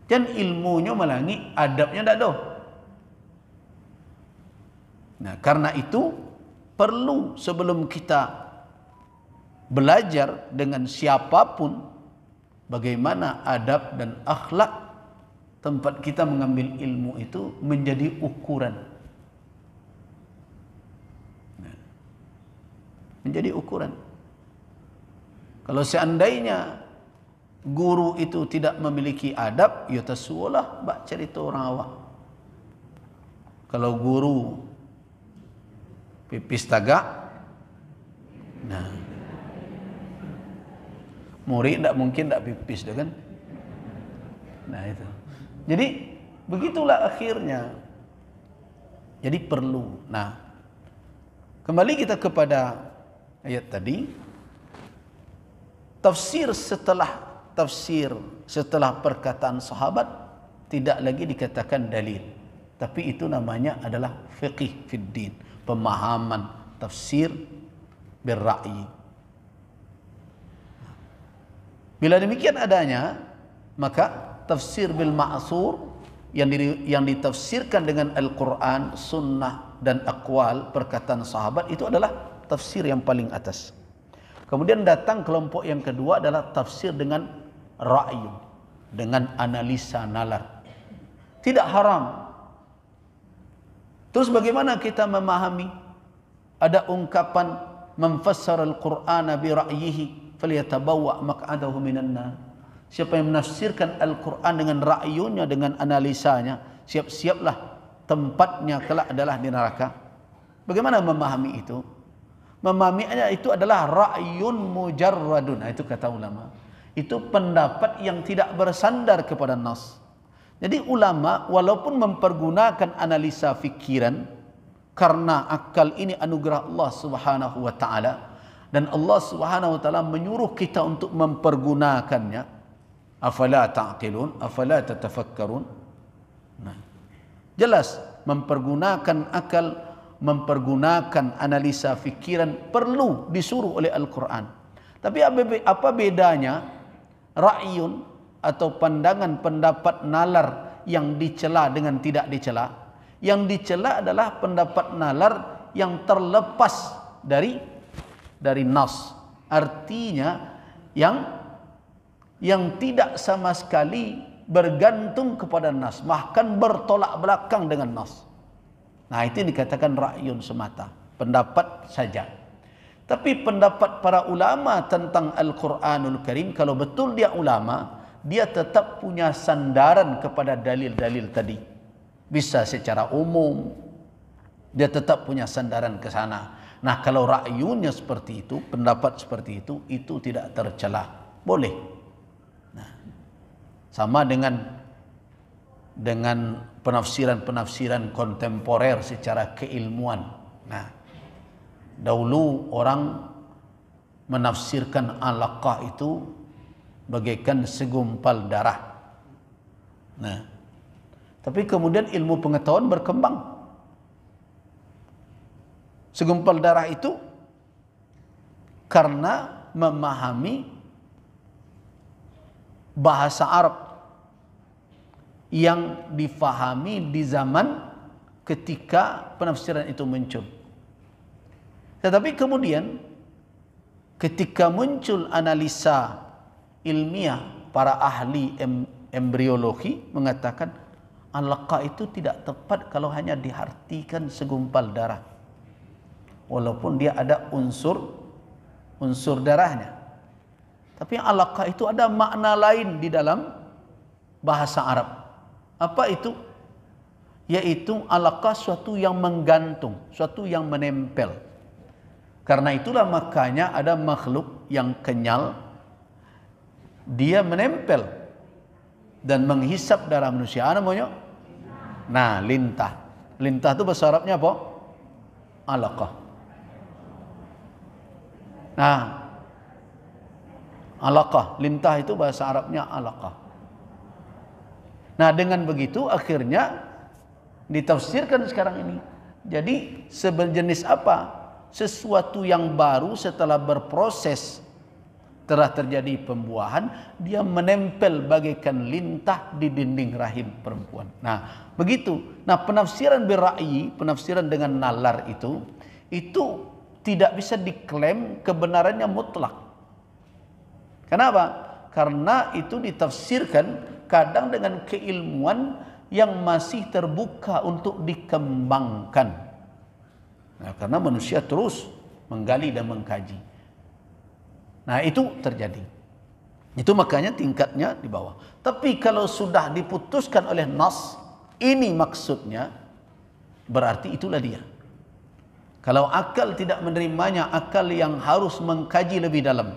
Dan ilmunya melangi, adabnya tidak ada. Nah, karena itu perlu sebelum kita belajar dengan siapapun bagaimana adab dan akhlak tempat kita mengambil ilmu itu menjadi ukuran. Nah, menjadi ukuran. Kalau seandainya guru itu tidak memiliki adab, ya tasulah bak cerita orang awak. Kalau guru pipis tagak, nah murid tidak mungkin tidak pipis, dah kan? Nah itu. Jadi begitulah akhirnya. Jadi perlu. Nah, kembali kita kepada ayat tadi. Tafsir setelah perkataan sahabat tidak lagi dikatakan dalil, tapi itu namanya adalah fiqih fid din, pemahaman tafsir birra'yi. Bila demikian adanya, maka tafsir bil ma'sur yang ditafsirkan dengan Al-Quran, sunnah dan aqwal perkataan sahabat itu adalah tafsir yang paling atas. Kemudian datang kelompok yang kedua adalah tafsir dengan ra'yu, dengan analisa nalar. Tidak haram. Terus bagaimana kita memahami? Ada ungkapan memfassar al-Qur'ana bi ra'yihi falyatabawwa maq'adahu minan nar. Siapa yang menafsirkan Al-Quran dengan ra'yunya, dengan analisanya, siap-siaplah tempatnya kelak adalah di neraka. Bagaimana memahami itu? Memahaminya itu adalah ra'yun mujarradun. Nah, itu kata ulama. Itu pendapat yang tidak bersandar kepada nas. Jadi ulama walaupun mempergunakan analisa fikiran, karena akal ini anugerah Allah Subhanahu wa taala dan Allah Subhanahu wa taala menyuruh kita untuk mempergunakannya. Afala ta'qilun, afala tatafakkarun. Nah, jelas mempergunakan akal, mempergunakan analisa fikiran perlu disuruh oleh Al-Quran. Tapi apa bedanya ra'yun atau pandangan pendapat nalar yang dicela dengan tidak dicela? Yang dicela adalah pendapat nalar yang terlepas dari nas. Artinya yang tidak sama sekali bergantung kepada nas, bahkan bertolak belakang dengan nas. Nah, itu dikatakan ra'yun semata, pendapat saja. Tapi pendapat para ulama tentang Al-Quranul Karim, kalau betul dia ulama, dia tetap punya sandaran kepada dalil-dalil tadi. Bisa secara umum, dia tetap punya sandaran ke sana. Nah, kalau ra'yunya seperti itu, pendapat seperti itu tidak tercela. Boleh. Nah, sama dengan penafsiran-penafsiran kontemporer secara keilmuan. Nah, dahulu orang menafsirkan alaqah itu bagaikan segumpal darah. Nah, tapi kemudian ilmu pengetahuan berkembang. Segumpal darah itu karena memahami bahasa Arab yang difahami di zaman ketika penafsiran itu muncul. Tetapi kemudian ketika muncul analisa ilmiah, para ahli embriologi mengatakan alaqah itu tidak tepat kalau hanya diartikan segumpal darah, walaupun dia ada unsur darahnya. Tapi alaqah itu ada makna lain di dalam bahasa Arab. Apa itu? Yaitu alaqah suatu yang menggantung, suatu yang menempel. Karena itulah makanya ada makhluk yang kenyal, dia menempel dan menghisap darah manusia. Namanya? Nah, lintah. Lintah itu bahasa Arabnya apa? Alaqah. Nah, alaqah, lintah itu bahasa Arabnya alaqah. Nah, dengan begitu akhirnya ditafsirkan sekarang ini. Jadi sejenis apa? Sesuatu yang baru setelah berproses, telah terjadi pembuahan, dia menempel bagaikan lintah di dinding rahim perempuan. Nah, begitu. Nah, penafsiran birra'yi, penafsiran dengan nalar itu tidak bisa diklaim kebenarannya mutlak. Kenapa? Karena itu ditafsirkan kadang dengan keilmuan yang masih terbuka untuk dikembangkan. Nah, karena manusia terus menggali dan mengkaji. Nah, itu terjadi. Itu makanya tingkatnya di bawah. Tapi kalau sudah diputuskan oleh nas, ini maksudnya, berarti itulah dia. Kalau akal tidak menerimanya, akal yang harus mengkaji lebih dalam.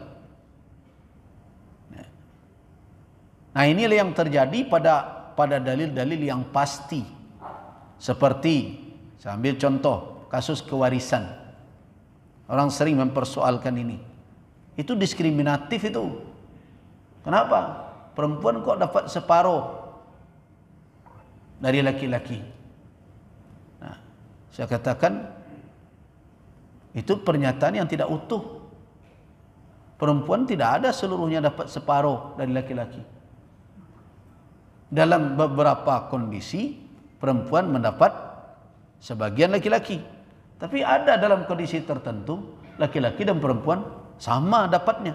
Nah, inilah yang terjadi pada dalil-dalil yang pasti. Seperti, saya ambil contoh, kasus kewarisan. Orang sering mempersoalkan ini. Itu diskriminatif itu. Kenapa? Perempuan kok dapat separuh dari laki-laki? Nah, saya katakan, itu pernyataan yang tidak utuh. Perempuan tidak ada seluruhnya dapat separuh dari laki-laki. Dalam beberapa kondisi perempuan mendapat sebagian laki-laki. Tapi ada dalam kondisi tertentu laki-laki dan perempuan sama dapatnya.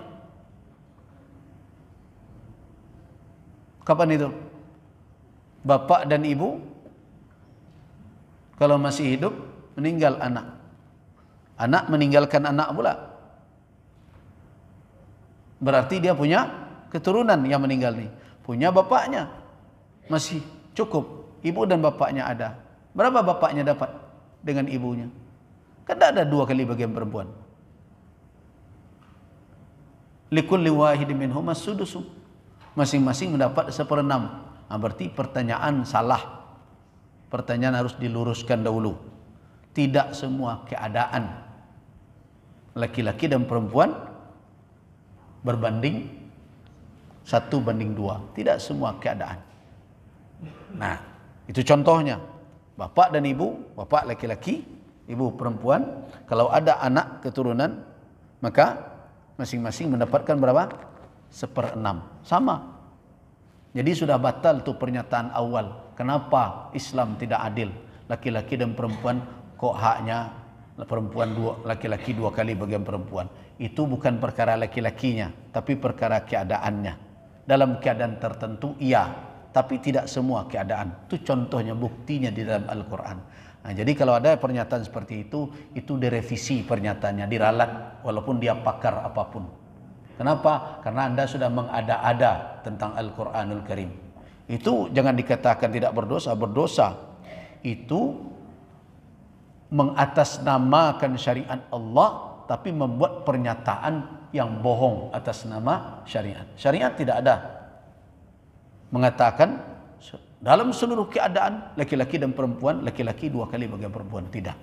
Kapan itu? Bapak dan ibu kalau masih hidup meninggal anak. Anak meninggalkan anak pula. Berarti dia punya keturunan yang meninggal nih. Punya bapaknya. Masih cukup, ibu dan bapaknya ada. Berapa bapaknya dapat dengan ibunya? Kan ada 2 kali bagian perempuan. Likulli wahidin minhum as-sudusu. Masing-masing mendapat 1/6. Nah, berarti pertanyaan salah. Pertanyaan harus diluruskan dahulu. Tidak semua keadaan laki-laki dan perempuan berbanding 1:2. Tidak semua keadaan. Nah, itu contohnya. Bapak dan ibu, bapak laki-laki, ibu perempuan, kalau ada anak keturunan, maka masing-masing mendapatkan berapa? 1/6. Sama. Jadi sudah batal tuh pernyataan awal. Kenapa Islam tidak adil? Laki-laki dan perempuan kok haknya perempuan laki-laki 2 kali bagian perempuan. Itu bukan perkara laki-lakinya, tapi perkara keadaannya. Dalam keadaan tertentu iya, tapi tidak semua keadaan. Itu contohnya, buktinya di dalam Al-Quran. Nah, jadi kalau ada pernyataan seperti itu direvisi pernyataannya, diralat walaupun dia pakar apapun. Kenapa? Karena Anda sudah mengada-ada tentang Al-Quranul Karim. Itu jangan dikatakan tidak berdosa, berdosa. Itu mengatasnamakan syariat Allah, tapi membuat pernyataan yang bohong atas nama syariat. Syariat tidak ada mengatakan dalam seluruh keadaan laki-laki dan perempuan, laki-laki 2 kali bagian perempuan. Tidak.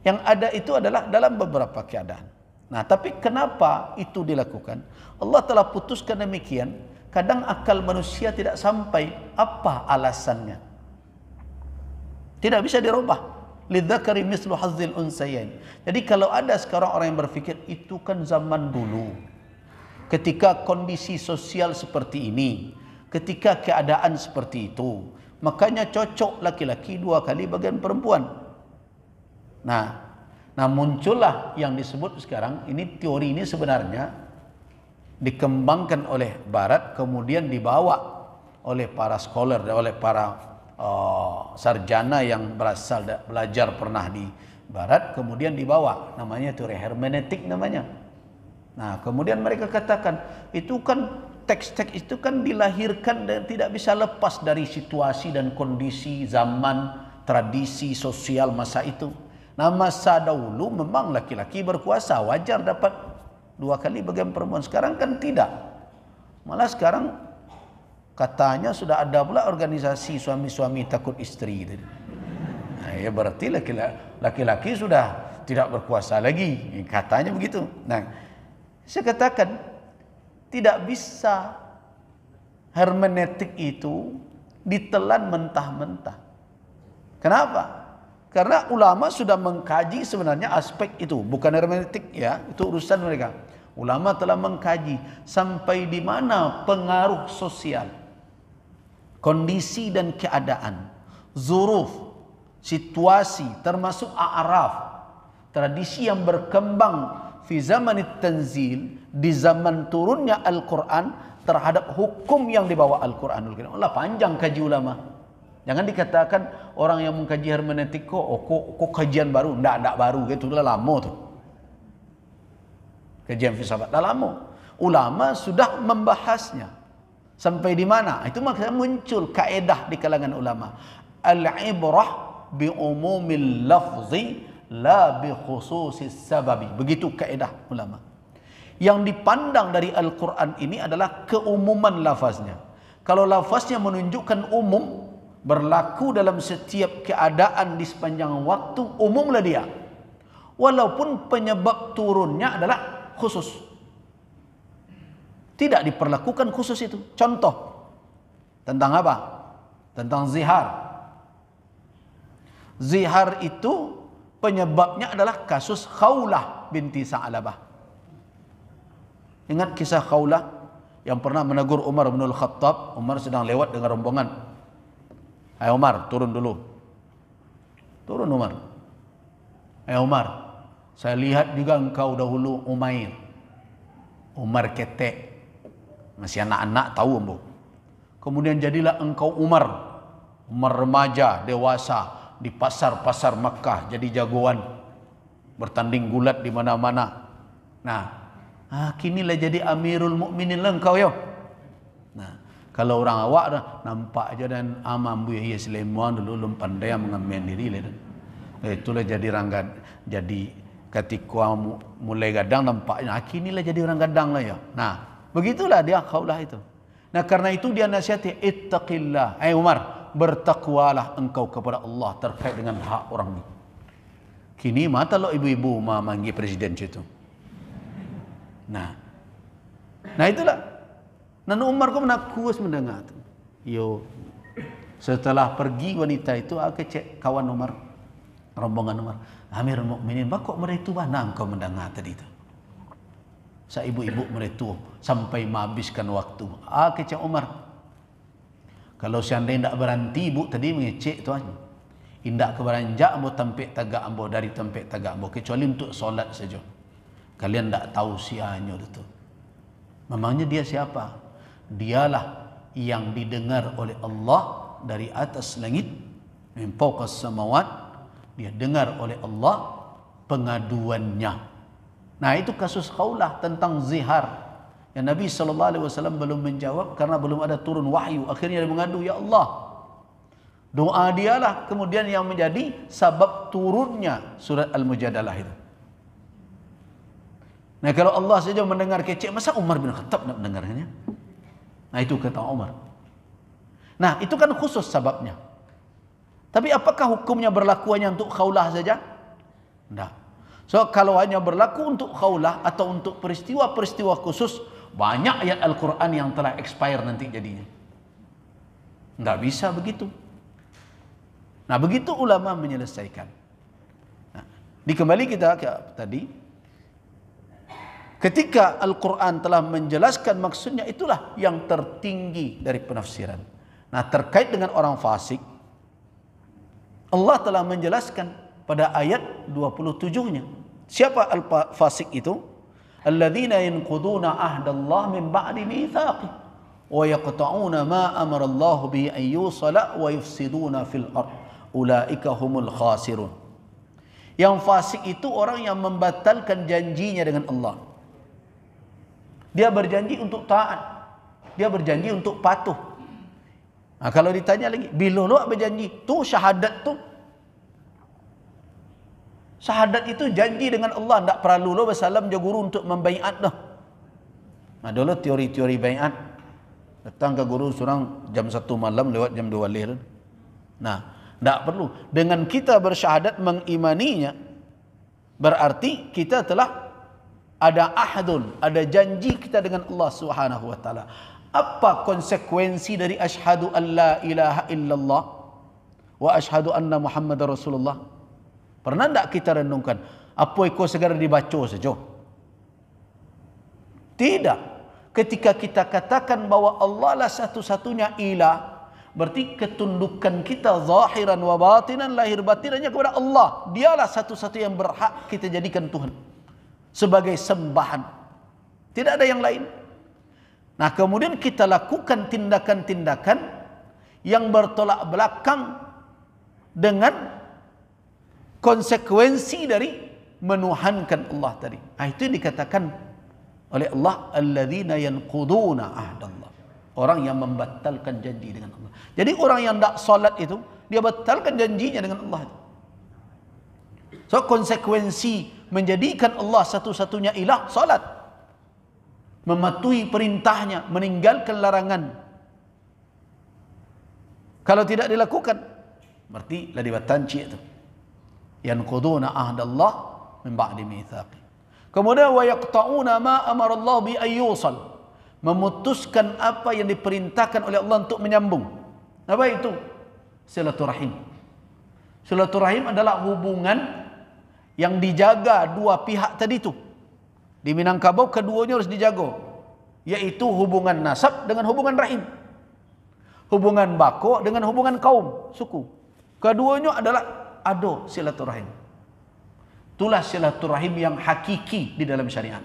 Yang ada itu adalah dalam beberapa keadaan. Nah, tapi kenapa itu dilakukan? Allah telah putuskan demikian. Kadang akal manusia tidak sampai apa alasannya. Tidak bisa dirubah. Lidzakari mislu hazzil unsayain. Jadi kalau ada sekarang orang yang berpikir itu kan zaman dulu. Ketika kondisi sosial seperti ini, ketika keadaan seperti itu, makanya cocok laki-laki 2 kali bagian perempuan. Nah, muncullah yang disebut sekarang, ini teori ini sebenarnya dikembangkan oleh Barat, kemudian dibawa oleh para scholar, oleh para sarjana yang berasal belajar pernah di Barat, kemudian dibawa, namanya teori hermeneutik namanya. Nah, kemudian mereka katakan, itu kan teks-teks itu kan dilahirkan dan tidak bisa lepas dari situasi dan kondisi zaman, tradisi sosial masa itu. Nah, masa dahulu memang laki-laki berkuasa, wajar dapat 2 kali bagian perempuan. Sekarang kan tidak. Malah sekarang katanya sudah ada pula organisasi suami-suami takut istri. Nah, ya berarti laki-laki sudah tidak berkuasa lagi. Katanya begitu. Nah, saya katakan tidak bisa hermeneutik itu ditelan mentah-mentah. Kenapa? Karena ulama sudah mengkaji sebenarnya aspek itu, bukan hermeneutik ya, itu urusan mereka. Ulama telah mengkaji sampai di mana pengaruh sosial, kondisi dan keadaan, zuruf, situasi, termasuk a'raf, tradisi yang berkembang fi zamanit tanzil, di zaman turunnya Al-Quran terhadap hukum yang dibawa Al-Quranul Karim. Allah panjang kaji ulama. Jangan dikatakan orang yang mengkaji hermeneutik kok kajian baru. Enggak baru, itu udah lama tuh. Kajian filsafat dah lama. Ulama sudah membahasnya. Sampai di mana? Itu makanya muncul kaedah di kalangan ulama. Al-ibrah bi umumil lafzi la bi khususis sababi. Begitu kaedah ulama. Yang dipandang dari Al-Quran ini adalah keumuman lafaznya. Kalau lafaznya menunjukkan umum, berlaku dalam setiap keadaan di sepanjang waktu, umumlah dia. Walaupun penyebab turunnya adalah khusus. Tidak diperlakukan khusus itu. Contoh. Tentang apa? Tentang zihar. Zihar itu penyebabnya adalah kasus Khawlah binti Sa'labah. Ingat kisah Khawlah yang pernah menegur Umar bin Al-Khattab. Umar sedang lewat dengan rombongan. Hai Umar, turun dulu. Turun Umar. Hai Umar, saya lihat juga engkau dahulu Umair. Umar ketek. Masih anak-anak tahu ambo. Kemudian jadilah engkau Umar. Umar remaja, dewasa. Di pasar-pasar Makkah jadi jagoan. Bertanding gulat di mana-mana. Nah, kinilah jadi Amirul Mukminin lah engkau ya. Nah, kalau orang awak dah nampak aja dan amam bu ya Sulaiman dulu belum pandai mengambil diri lah. Itulah jadi rangga, jadi ketika mulai gadang nampaknya kinilah jadi orang gadang lah ya. Nah, begitulah dia Khawlah itu. Nah, karena itu dia nasihati ittaqillah. Umar, bertakwalah engkau kepada Allah terkait dengan hak orang. Kini mata lo ibu-ibu manggil presiden situ. Nah itulah. Dan Umar kau menakus mendengar tu. Yo, setelah pergi wanita itu, aku cek kawan Umar, rombongan Umar. Amirul Mukminin, bakok meretu mana engkau mendengar tadi itu? Sa ibu-ibu meretu sampai menghabiskan waktu. Aku cek Umar, kalau seandainya tidak berhenti ibu tadi mengecek tu aja. Indak keberanjak ambo tempat tagak ambo dari tempat tagak ambo kecuali untuk solat saja. Kalian tidak tahu sianya itu. Memangnya dia siapa? Dialah yang didengar oleh Allah dari atas langit, min fawqas samawat. Dia dengar oleh Allah pengaduannya. Nah, itu kasus Khawlah tentang zihar. Yang Nabi SAW belum menjawab karena belum ada turun wahyu. Akhirnya dia mengadu, ya Allah. Doa dialah kemudian yang menjadi sebab turunnya surat Al-Mujadalah itu. Nah, kalau Allah saja mendengar kecek, masa Umar bin Khattab nak mendengarnya? Nah, itu kata Umar. Nah, itu kan khusus sebabnya. Tapi apakah hukumnya berlaku hanya untuk khaulah saja? Tidak. So, kalau hanya berlaku untuk khaulah atau untuk peristiwa-peristiwa khusus, banyak ayat Al-Quran yang telah expire nanti jadinya. Tidak bisa begitu. Nah, begitu ulama menyelesaikan. Nah, dikembali kita ke tadi. Ketika Al-Quran telah menjelaskan maksudnya, itulah yang tertinggi dari penafsiran. Nah, terkait dengan orang fasik, Allah telah menjelaskan pada ayat 27-nya. Siapa al-fasik itu? Alladzina yanquduna ahdallah min ba'di mitsaqih wa yaqta'una ma amara Allah bihi an yusala wa yufsiduna fil ardh. Ulaika humul khasirun. Yang fasik itu orang yang membatalkan janjinya dengan Allah. Dia berjanji untuk taat, dia berjanji untuk patuh. Nah, kalau ditanya lagi, bila lo berjanji? Tu syahadat tu. Syahadat itu janji dengan Allah. Tak perlu lo bersalam je guru untuk membaiat dah. Nah, dulu teori-teori baiat. Datang ke guru surang jam 1 malam lewat jam 2 leh. Nah, tak perlu. Dengan kita bersyahadat mengimaninya, berarti kita telah ada ahdun, ada janji kita dengan Allah Subhanahu wa taala. Apa konsekuensi dari asyhadu an la ilaha illallah wa asyhadu anna Muhammadar Rasulullah? Pernah tak kita renungkan? Apa itu segera dibaca saja? Tidak. Ketika kita katakan bahwa Allah lah satu-satunya ilah, berarti ketundukan kita zahiran wa batinan, lahir batinannya kepada Allah. Dialah satu-satu yang berhak kita jadikan Tuhan sebagai sembahan. Tidak ada yang lain. Nah, kemudian kita lakukan tindakan-tindakan yang bertolak belakang dengan konsekuensi dari menuhankan Allah tadi. Nah, itu dikatakan oleh Allah, alladzina yanquduna ahdallah. Orang yang membatalkan janji dengan Allah. Jadi orang yang tak solat itu, dia batalkan janjinya dengan Allah. So, konsekuensi menjadikan Allah satu-satunya ilah, solat. Mematuhi perintahnya, meninggalkan larangan. Kalau tidak dilakukan, berarti lah dibatanci itu. Yanquduna ahdallah min ba'di mitsaqih. Kemudian wa yaqta'una ma amara Allah bi ayyusal. Memutuskan apa yang diperintahkan oleh Allah untuk menyambung. Apa itu? Silaturahim. Silaturahim adalah hubungan yang dijaga dua pihak tadi itu. Di Minangkabau keduanya harus dijaga, yaitu hubungan nasab dengan hubungan rahim, hubungan bako dengan hubungan kaum, suku. Keduanya adalah ada silaturahim. Itulah silaturahim yang hakiki di dalam syariat.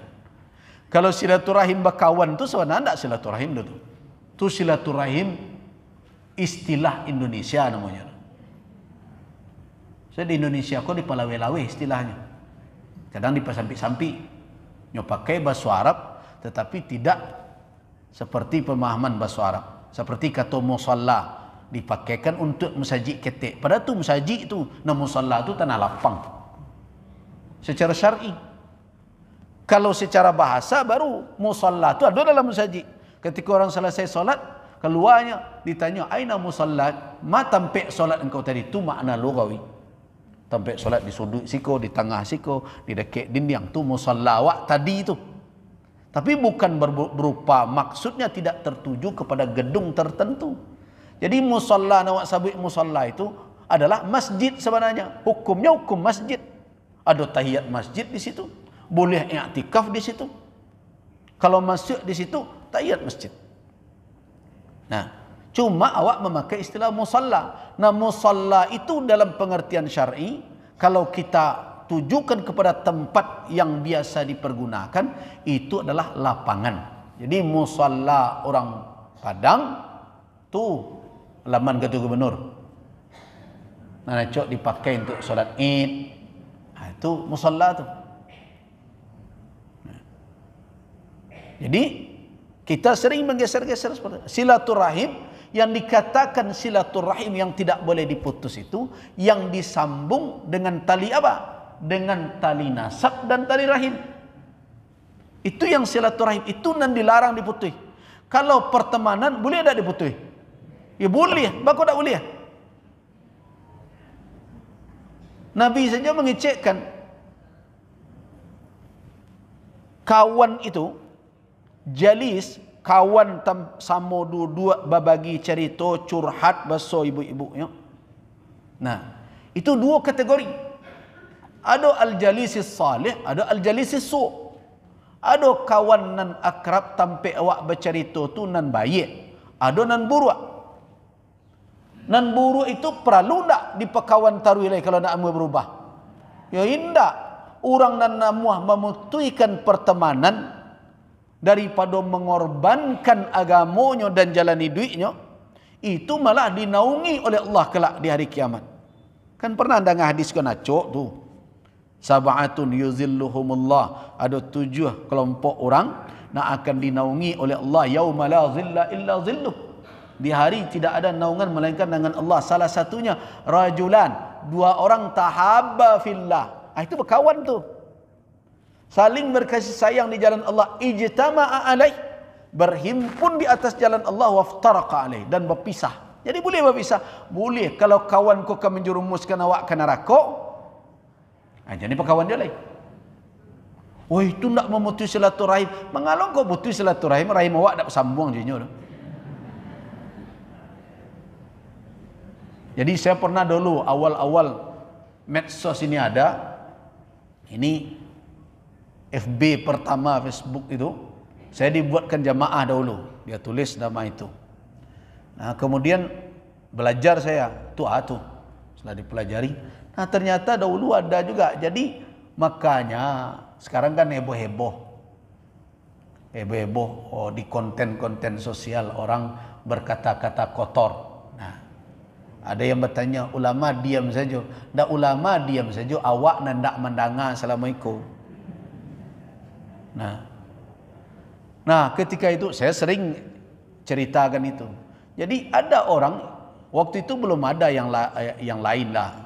Kalau silaturahim berkawan tu sebenarnya tak silaturahim tu. Tu silaturahim istilah Indonesia namanya. Saya di Indonesia kok di palawe-lawe istilahnya. Kadang di pasampi-sampi nyo pakai bahasa Arab tetapi tidak seperti pemahaman bahasa Arab. Seperti kata musalla dipakaikan untuk masjid ketek. Padahal tu masjid itu, nama musalla tu tanah lapang. Secara syar'i. Kalau secara bahasa baru musalla itu ada dalam masjid. Ketika orang selesai solat, keluarnya ditanya, aina musalla? Ma tampek solat engkau tadi? Itu makna lugawi. Tampek solat di sudut siko, di tengah siko, di dekat dinding. Itu musalla awak tadi itu. Tapi bukan berupa maksudnya tidak tertuju kepada gedung tertentu. Jadi musalla nawak sabit musalla itu adalah masjid sebenarnya. Hukumnya hukum masjid. Ada tahiyat masjid di situ. Boleh i'tikaf di situ. Kalau masuk di situ, tahiyat masjid. Nah, cuma awak memakai istilah musalla. Nah, musalla itu dalam pengertian syar'i, kalau kita tujukan kepada tempat yang biasa dipergunakan, itu adalah lapangan. Jadi musalla orang Padang tu laman Ketua Gubernur. Nah, cok dipakai untuk solat Id. Nah, itu musalla tu. Jadi Kita sering menggeser-geser seperti itu. Silaturahim yang dikatakan silaturahim yang tidak boleh diputus itu yang disambung dengan tali apa? Dengan tali nasab dan tali rahim. Itu yang silaturahim, itu nan dilarang diputus. Kalau pertemanan boleh tak diputus? Ya boleh, bagus tak boleh? Nabi saja mengecekkan kawan itu, jalis, kawan sama dua berbagi cerita, curhat bahasa ibu-ibu. Ya. Nah, itu dua kategori. Ada al-jalisis salih, ada al-jalisis su'. Ada kawan nan akrab tampe awak bercerita tu nan baik. Ada nan buruk. Nan buruk itu perlu tak dipekawan tarwilai kalau nak berubah? Ya indah. Orang nan namuah memutuskan pertemanan daripada mengorbankan agamanya dan jalani duitnya, itu malah dinaungi oleh Allah kelak di hari kiamat. Kan pernah dengar hadis kan acok tu. Sab'atun yuzilluhumullah. Ada 7 kelompok orang nak akan dinaungi oleh Allah yauma la zilla illa zilluh. Di hari tidak ada naungan melainkan dengan Allah. Salah satunya rajulan, 2 orang tahabba fillah. Itu berkawan tu. Saling berkasih sayang di jalan Allah. Ijtama'a alaih, berhimpun di atas jalan Allah, waftaraqa alaih, dan berpisah. Jadi boleh berpisah? Boleh. Kalau kawan kau akan menjerumuskan awak ke neraka, jadi perkawan dia lain. Oh itu nak memutus silaturahim. Mengalung kau putus silaturahim, rahim awak tak bersambung je. Jadi saya pernah dulu awal-awal medsos ini ada, ini FB pertama Facebook itu, saya dibuatkan jamaah dahulu. Dia tulis nama itu. Nah kemudian belajar saya tu setelah dipelajari. Nah ternyata dahulu ada juga. Jadi makanya sekarang kan heboh-heboh di konten-konten sosial orang berkata-kata kotor. Nah ada yang bertanya, ulama diam saja. Dak ulama diam saja, awak nandak mendengar assalamualaikum. Nah ketika itu saya sering ceritakan itu. Jadi ada orang, waktu itu belum ada yang lain lah,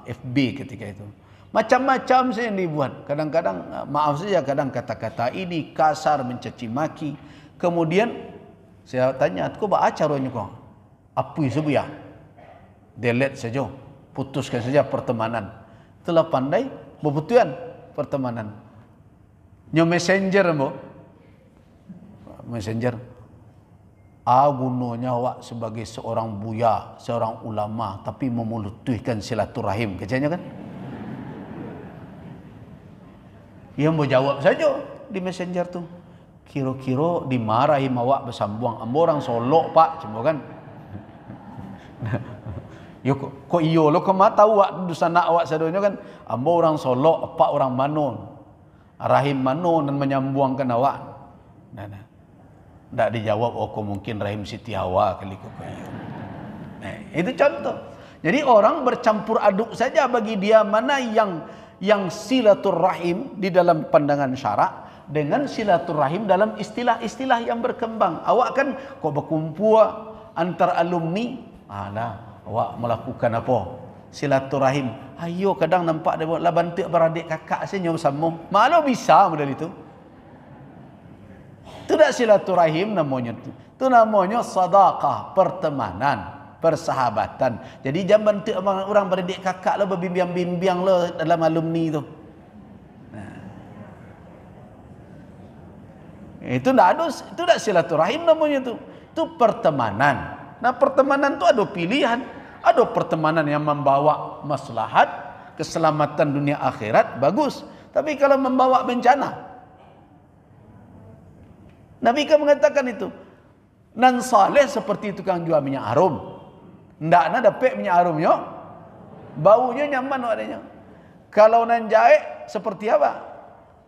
FB ketika itu. Macam-macam saya yang dibuat. Kadang-kadang, maaf saja, kadang kata-kata ini kasar, mencaci maki. Kemudian saya tanya, kau baca caranya kau? Apa sebuah? Delete saja, putuskan saja pertemanan. Telah pandai berputusan pertemanan. Nyo messenger mo, messenger. Gunanya awak sebagai seorang buya, seorang ulama, tapi memulutuhkan silaturahim, kecanya kan? Ia mau jawab saja di messenger tu. Kira-kira dimarahi awak bersambung. Ambo orang Solo pak, cuma kan? Yo kok iyo lo kau tahu awak dusana awak sadonya kan? Ambo orang Solo, pak orang Manon. Rahim Manon dan menyambungkan awak. Tak dijawab, kau mungkin Rahim Siti Hawa kali kau iyo. Itu contoh. Jadi orang bercampur aduk saja bagi dia mana yang silaturahim di dalam pandangan syarak dengan silaturahim dalam istilah-istilah yang berkembang. Awak kan kau berkumpul antar alumni, awak melakukan apa? Silaturahim. Ayo kadang nampak dia lah bantu beradik kakak saya nyom sambung. Malu bisa model itu. Itu tak silaturahim namanya tu. Itu namanya sadaqah, pertemanan, persahabatan. Jadi jangan bantu orang beradik kakak lah berbimbang-bimbang lah dalam alumni tu. Itu tak silaturahim namanya tu. Itu pertemanan. Nah pertemanan tu ada pilihan. Ada pertemanan yang membawa maslahat, keselamatan dunia akhirat, bagus. Tapi kalau membawa bencana, Nabi kan mengatakan itu. Nan saleh seperti tukang jual minyak harum. Ndak ada dapat minyak harumnya, baunya nyaman adanya. Kalau nan jahe seperti apa?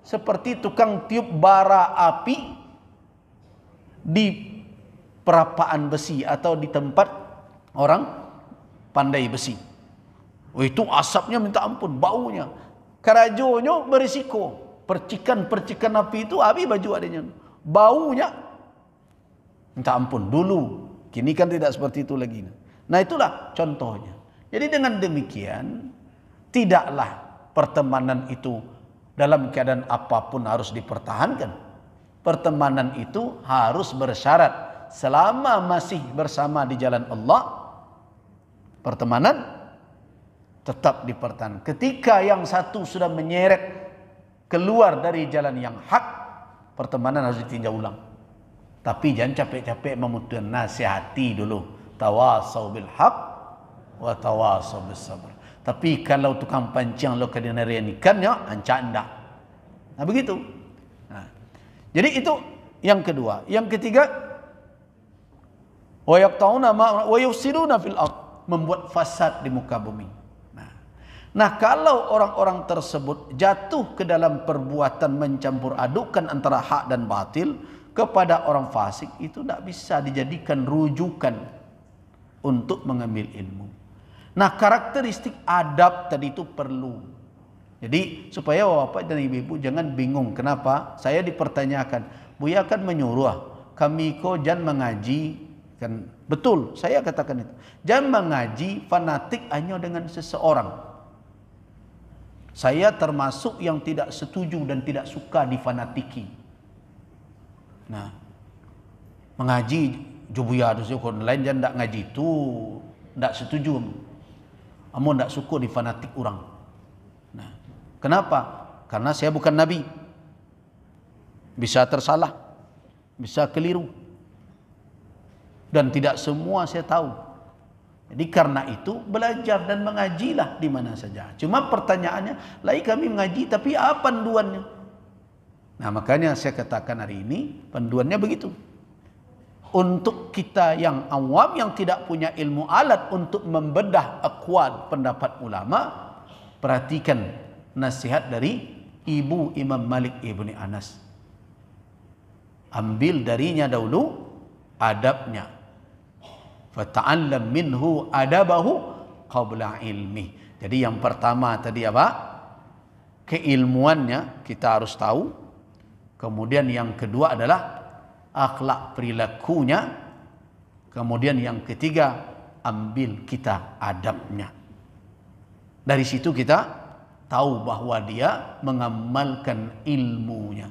Seperti tukang tiup bara api di perapaan besi atau di tempat orang pandai besi. Itu asapnya minta ampun, baunya. Kerajonya berisiko. Percikan-percikan api itu habis baju adanya. Baunya minta ampun dulu. Kini kan tidak seperti itu lagi. Nah, itulah contohnya. Jadi dengan demikian, tidaklah pertemanan itu dalam keadaan apapun harus dipertahankan. Pertemanan itu harus bersyarat selama masih bersama di jalan Allah, pertemanan tetap dipertahankan. Ketika yang satu sudah menyeret keluar dari jalan yang hak, pertemanan harus ditinjau ulang. Tapi jangan capek-capek memutuskan, nasihati dulu. Tawasau bil haq wa tawasau bis sabr. Tapi kalau tukang pancing lo kadang-kadang ikannya, ancak enggak. Nah, begitu. Nah, jadi itu yang kedua. Yang ketiga, wa yaqtauna ma wa yufsiduna fil ard, membuat fasad di muka bumi. Nah, kalau orang-orang tersebut jatuh ke dalam perbuatan mencampur adukan antara hak dan batil kepada orang fasik, itu tidak bisa dijadikan rujukan untuk mengambil ilmu. Nah, karakteristik adab tadi itu perlu. Jadi supaya bapak dan ibu-ibu jangan bingung kenapa saya dipertanyakan, Buya kan menyuruh kami ko jangan mengaji, kan betul saya katakan itu. Jangan mengaji fanatik hanya dengan seseorang. Saya termasuk yang tidak setuju dan tidak suka difanatiki. Nah, mengaji Buya harus lain jangan tidak ngaji itu tidak setuju. Kamu tidak suka difanatik orang. Nah, kenapa? Karena saya bukan nabi. Bisa tersalah, bisa keliru. Dan tidak semua saya tahu. Jadi karena itu belajar dan mengajilah di mana saja. Cuma pertanyaannya, lai kami mengaji tapi apa panduannya? Nah, makanya saya katakan hari ini panduannya begitu. Untuk kita yang awam yang tidak punya ilmu alat untuk membedah aqwal pendapat ulama, perhatikan nasihat dari ibu Imam Malik ibni Anas. Ambil darinya dahulu adabnya. Fata'allam minhu adabahu qabla ilmi. Jadi yang pertama tadi apa? Keilmuannya kita harus tahu. Kemudian yang kedua adalah akhlak perilakunya. Kemudian yang ketiga, ambil kita adabnya. Dari situ kita tahu bahwa dia mengamalkan ilmunya.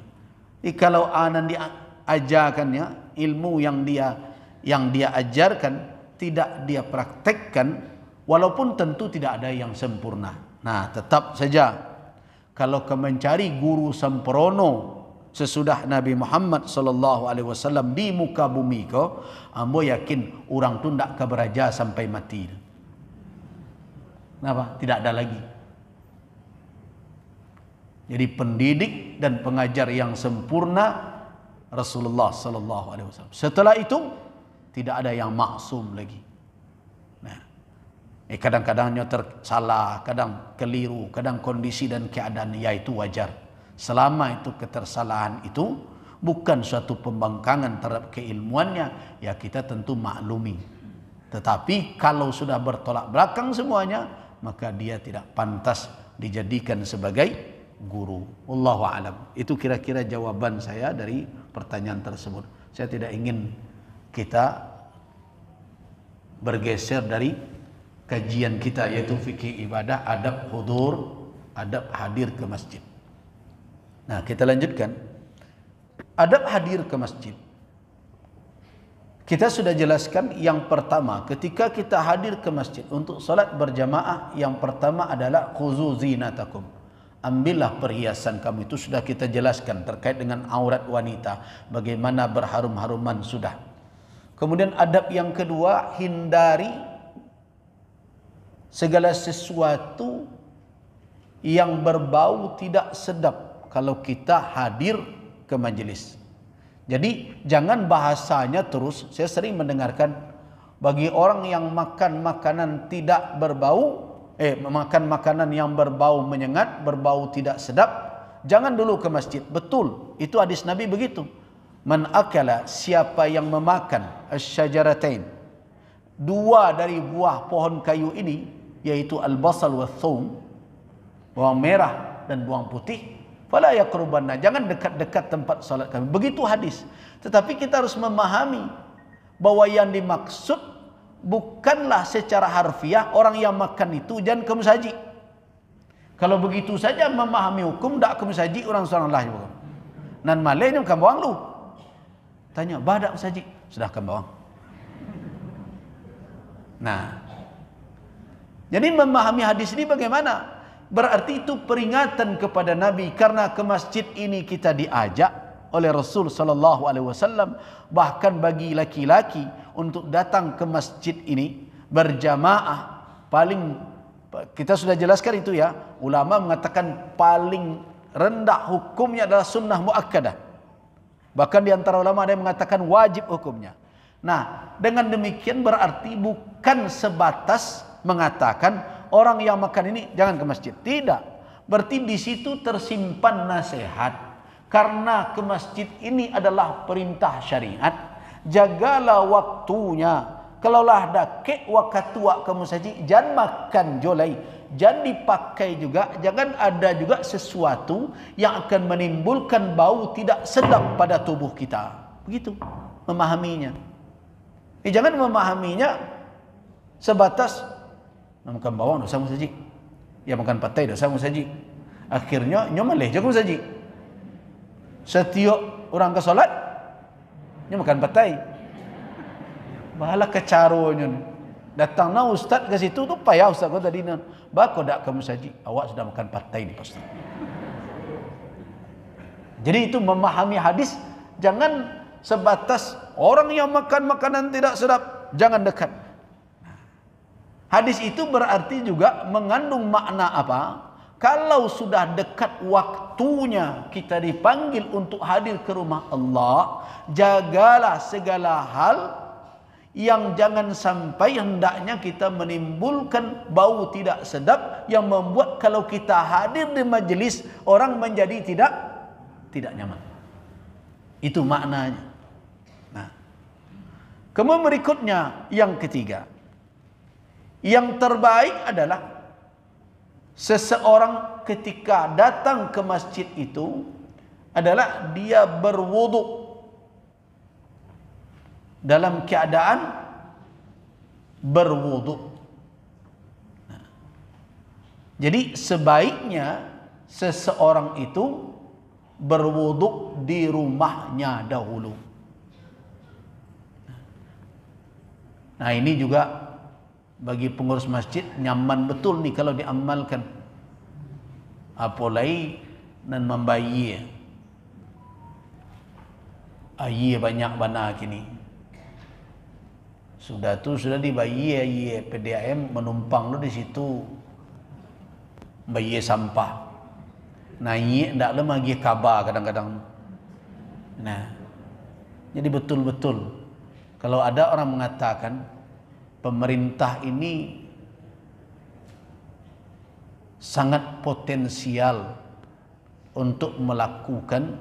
Jadi kalau anak diajarkannya ilmu yang dia ajarkan tidak dia praktekkan, walaupun tentu tidak ada yang sempurna. Nah, tetap saja kalau kau mencari guru sempurna sesudah Nabi Muhammad sallallahu alaihi wasallam di muka bumi kau, ambo yakin orang tu tidak keberaja sampai mati. Kenapa? Tidak ada lagi. Jadi pendidik dan pengajar yang sempurna Rasulullah sallallahu alaihi wasallam. Setelah itu tidak ada yang maksum lagi. Nah, kadang-kadangnya tersalah, kadang keliru, kadang kondisi dan keadaan ya itu wajar. Selama itu ketersalahan itu bukan suatu pembangkangan terhadap keilmuannya, ya kita tentu maklumi. Tetapi kalau sudah bertolak belakang semuanya, maka dia tidak pantas dijadikan sebagai guru. Wallahu a'lam. Itu kira-kira jawaban saya dari pertanyaan tersebut. Saya tidak ingin kita bergeser dari kajian kita, yaitu fikih ibadah, adab hudur, adab hadir ke masjid. Nah, kita lanjutkan. Adab hadir ke masjid. Kita sudah jelaskan yang pertama, ketika kita hadir ke masjid untuk salat berjamaah, yang pertama adalah khuzu zinatakum. Ambillah perhiasan kamu. Itu sudah kita jelaskan terkait dengan aurat wanita, bagaimana berharum-haruman sudah. Kemudian adab yang kedua, hindari segala sesuatu yang berbau tidak sedap kalau kita hadir ke majelis. Jadi jangan bahasanya terus, saya sering mendengarkan bagi orang yang makan makanan tidak berbau, makan makanan yang berbau menyengat, berbau tidak sedap, jangan dulu ke masjid. Betul, itu hadis Nabi begitu. Man akala, siapa yang memakan asyajaratain, dua dari buah pohon kayu ini, yaitu al-basal wa thum, bawang merah dan bawang putih, fala yaqrubanna, jangan dekat-dekat tempat salat kami. Begitu hadis. Tetapi kita harus memahami bahwa yang dimaksud bukanlah secara harfiah orang yang makan itu jangan kamu saji. Kalau begitu saja memahami hukum tak kamu saji orang seorang lah juga. Nan malainya kamu bawang lu. Tanya badak saji sudah kamu bawang. Nah, jadi memahami hadis ini bagaimana? Berarti itu peringatan kepada Nabi karena ke masjid ini kita diajak oleh Rasul sallallahu alaihi wasallam, bahkan bagi laki-laki untuk datang ke masjid ini berjamaah paling kita sudah jelaskan itu ya. Ulama mengatakan paling rendah hukumnya adalah sunnah muakkadah. Bahkan di antara ulama ada yang mengatakan wajib hukumnya. Nah, dengan demikian berarti bukan sebatas mengatakan orang yang makan ini jangan ke masjid. Tidak. Berarti di situ tersimpan nasihat. Karena ke masjid ini adalah perintah syariat. Jagalah waktunya. Kalaulah ada kek waktu kamu saja, jangan makan jolai, jangan dipakai juga, jangan ada juga sesuatu yang akan menimbulkan bau tidak sedap pada tubuh kita. Begitu memahaminya. Jangan memahaminya sebatas makan bawang dosa mu saja, ya makan patai dosa mu saja. Akhirnya nyomaleh jago saja. Setiap orang ke solat, makan patai. Bahala kecaronya datang na ustaz ke situ tu payah ustaz kau tadi nan bako dak kamu saji awak sudah makan partai ni pasti. Jadi itu memahami hadis jangan sebatas orang yang makan makanan tidak sedap jangan dekat. Hadis itu berarti juga mengandung makna apa? Kalau sudah dekat waktunya kita dipanggil untuk hadir ke rumah Allah, jagalah segala hal yang jangan sampai hendaknya kita menimbulkan bau tidak sedap yang membuat kalau kita hadir di majelis orang menjadi tidak nyaman. Itu maknanya. Nah, kemudian berikutnya yang ketiga, yang terbaik adalah seseorang ketika datang ke masjid itu adalah dia berwudu dalam keadaan berwudu. Nah, jadi sebaiknya seseorang itu berwudu di rumahnya dahulu. Nah, ini juga bagi pengurus masjid nyaman betul nih kalau diamalkan. Apalagi nan membayi. Ayi banyak bana kini. Sudah dibayi PDAM menumpang lo di situ. Bayi sampah. Naik ndak lagi kabar kadang-kadang. Nah. Jadi betul-betul kalau ada orang mengatakan pemerintah ini sangat potensial untuk melakukan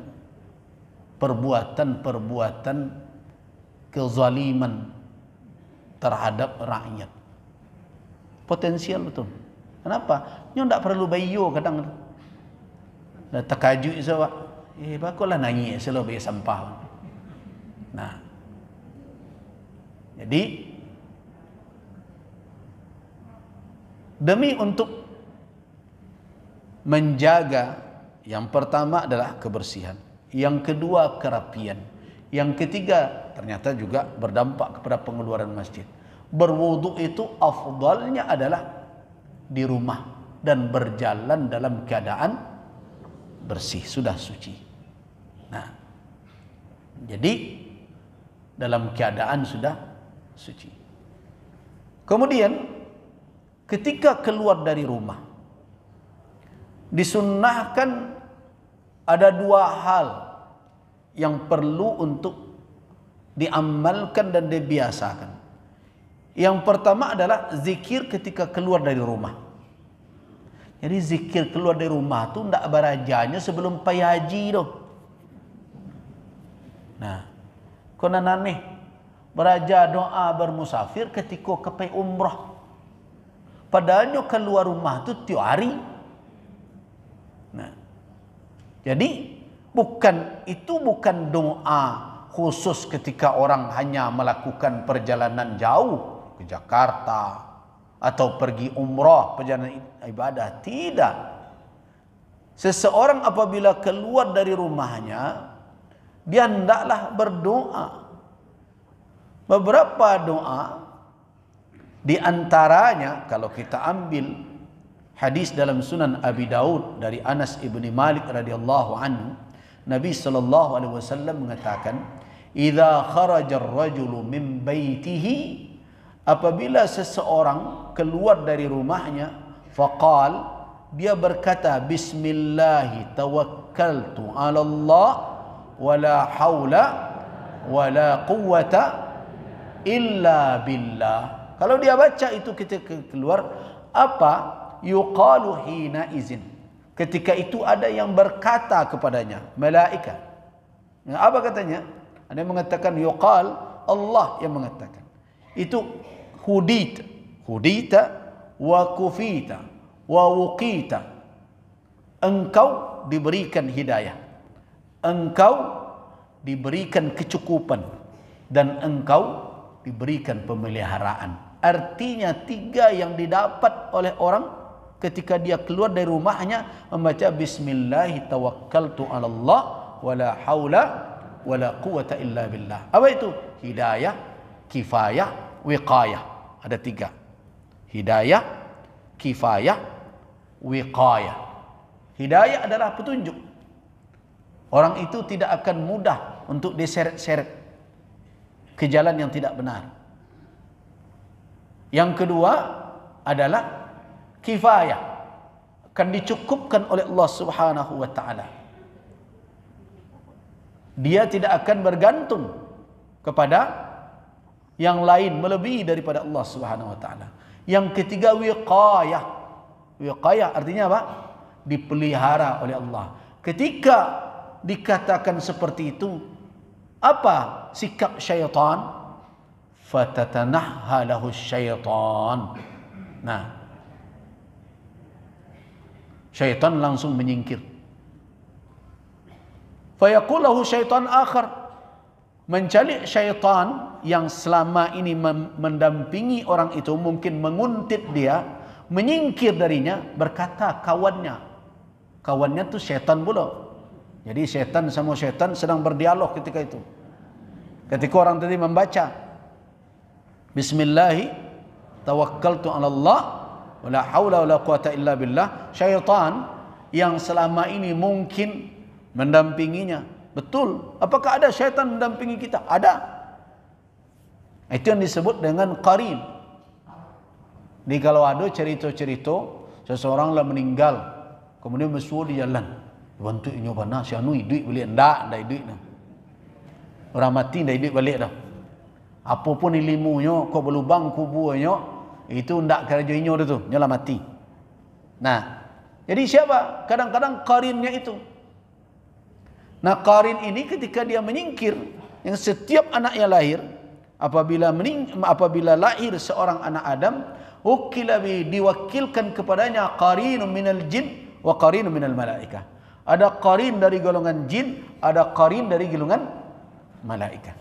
perbuatan-perbuatan kezaliman terhadap rakyat. Potensial betul. Kenapa? Nyo ndak perlu bayo kadang. Dah terkaju isawak. Bakulah nanya selo bayi sampah. Nah. Jadi demi untuk menjaga yang pertama adalah kebersihan, yang kedua kerapian, yang ketiga ternyata juga berdampak kepada pengeluaran masjid. Berwudu itu afdalnya adalah di rumah dan berjalan dalam keadaan bersih, sudah suci. Nah, jadi dalam keadaan sudah suci. Kemudian ketika keluar dari rumah disunnahkan ada dua hal yang perlu untuk diamalkan dan dibiasakan. Yang pertama adalah zikir ketika keluar dari rumah. Jadi zikir keluar dari rumah tu ndak barajanya sebelum pai haji doh. Nah, konan nih beraja doa bermusafir ketika kepai umrah. Padahalnya keluar rumah tu tiap hari. Nah, jadi bukan doa khusus ketika orang hanya melakukan perjalanan jauh ke Jakarta atau pergi umrah, perjalanan ibadah. Tidak. Seseorang apabila keluar dari rumahnya, dia hendaklah berdoa. Beberapa doa, di antaranya kalau kita ambil hadis dalam Sunan Abi Daud dari Anas ibni Malik radhiyallahu anhu, Nabi sallallahu alaihi wasallam mengatakan, "Idza kharaja ar-rajulu min baitihi", apabila seseorang keluar dari rumahnya, faqal, dia berkata, "Bismillah tawakkaltu 'ala Allah wa la haula wa la quwwata illa billah." Kalau dia baca itu ketika keluar, apa? Yuqalu hina izin. Ketika itu ada yang berkata kepadanya, malaikat. Apa katanya? Ada yang mengatakan yuqal, Allah yang mengatakan. Itu hudita wa kufita wa wuqita. Engkau diberikan hidayah, engkau diberikan kecukupan, dan engkau diberikan pemeliharaan. Artinya 3 yang didapat oleh orang ketika dia keluar dari rumahnya membaca bismillah tawakkaltu 'ala Allah wala haula wala quwwata illa billah. Apa itu? Hidayah, kifayah, wiqayah. Ada 3. Hidayah, kifayah, wiqayah. Hidayah adalah petunjuk. Orang itu tidak akan mudah untuk diseret-seret ke jalan yang tidak benar. Yang kedua adalah kifayah, akan dicukupkan oleh Allah Subhanahu wa taala. Dia tidak akan bergantung kepada yang lain melebihi daripada Allah Subhanahu wa taala. Yang ketiga wiqayah. Wiqayah artinya apa? Dipelihara oleh Allah. Ketika dikatakan seperti itu, apa sikap syaitan? Fatatanahha lahu syaitan. Nah, syaitan langsung menyingkir. Fayaqul lahu syaitan akhar. Mencari syaitan yang selama ini mendampingi orang itu, mungkin menguntit dia, menyingkir darinya, berkata kawannya. Kawannya tu syaitan pula. Jadi syaitan sama syaitan sedang berdialog ketika itu. Ketika orang tadi membaca bismillah tawakkaltu 'ala Allah wala haula wala quwata illa billah, syaitan yang selama ini mungkin mendampinginya. Betul. Apakah ada syaitan mendampingi kita? Ada. Itu yang disebut dengan qarin. Jadi kalau ada cerita-cerita seseorang lah meninggal, kemudian bersuruh di jalan, bantu inyo bana si anu duit balik ndak duit nah. Orang mati ndak duit balik dah. Apapun ilmunya kau berlubang kuburnya, itu ndak kerja inyo tu, nyolah mati. Nah, jadi siapa? Kadang-kadang qarinnya itu. Nah, qarin ini ketika dia menyingkir, yang setiap anak yang lahir, apabila lahir seorang anak Adam, diwakilkan kepadanya qarinun minal jin wa qarinun minal malaikah. Ada qarin dari golongan jin, ada qarin dari golongan malaikat.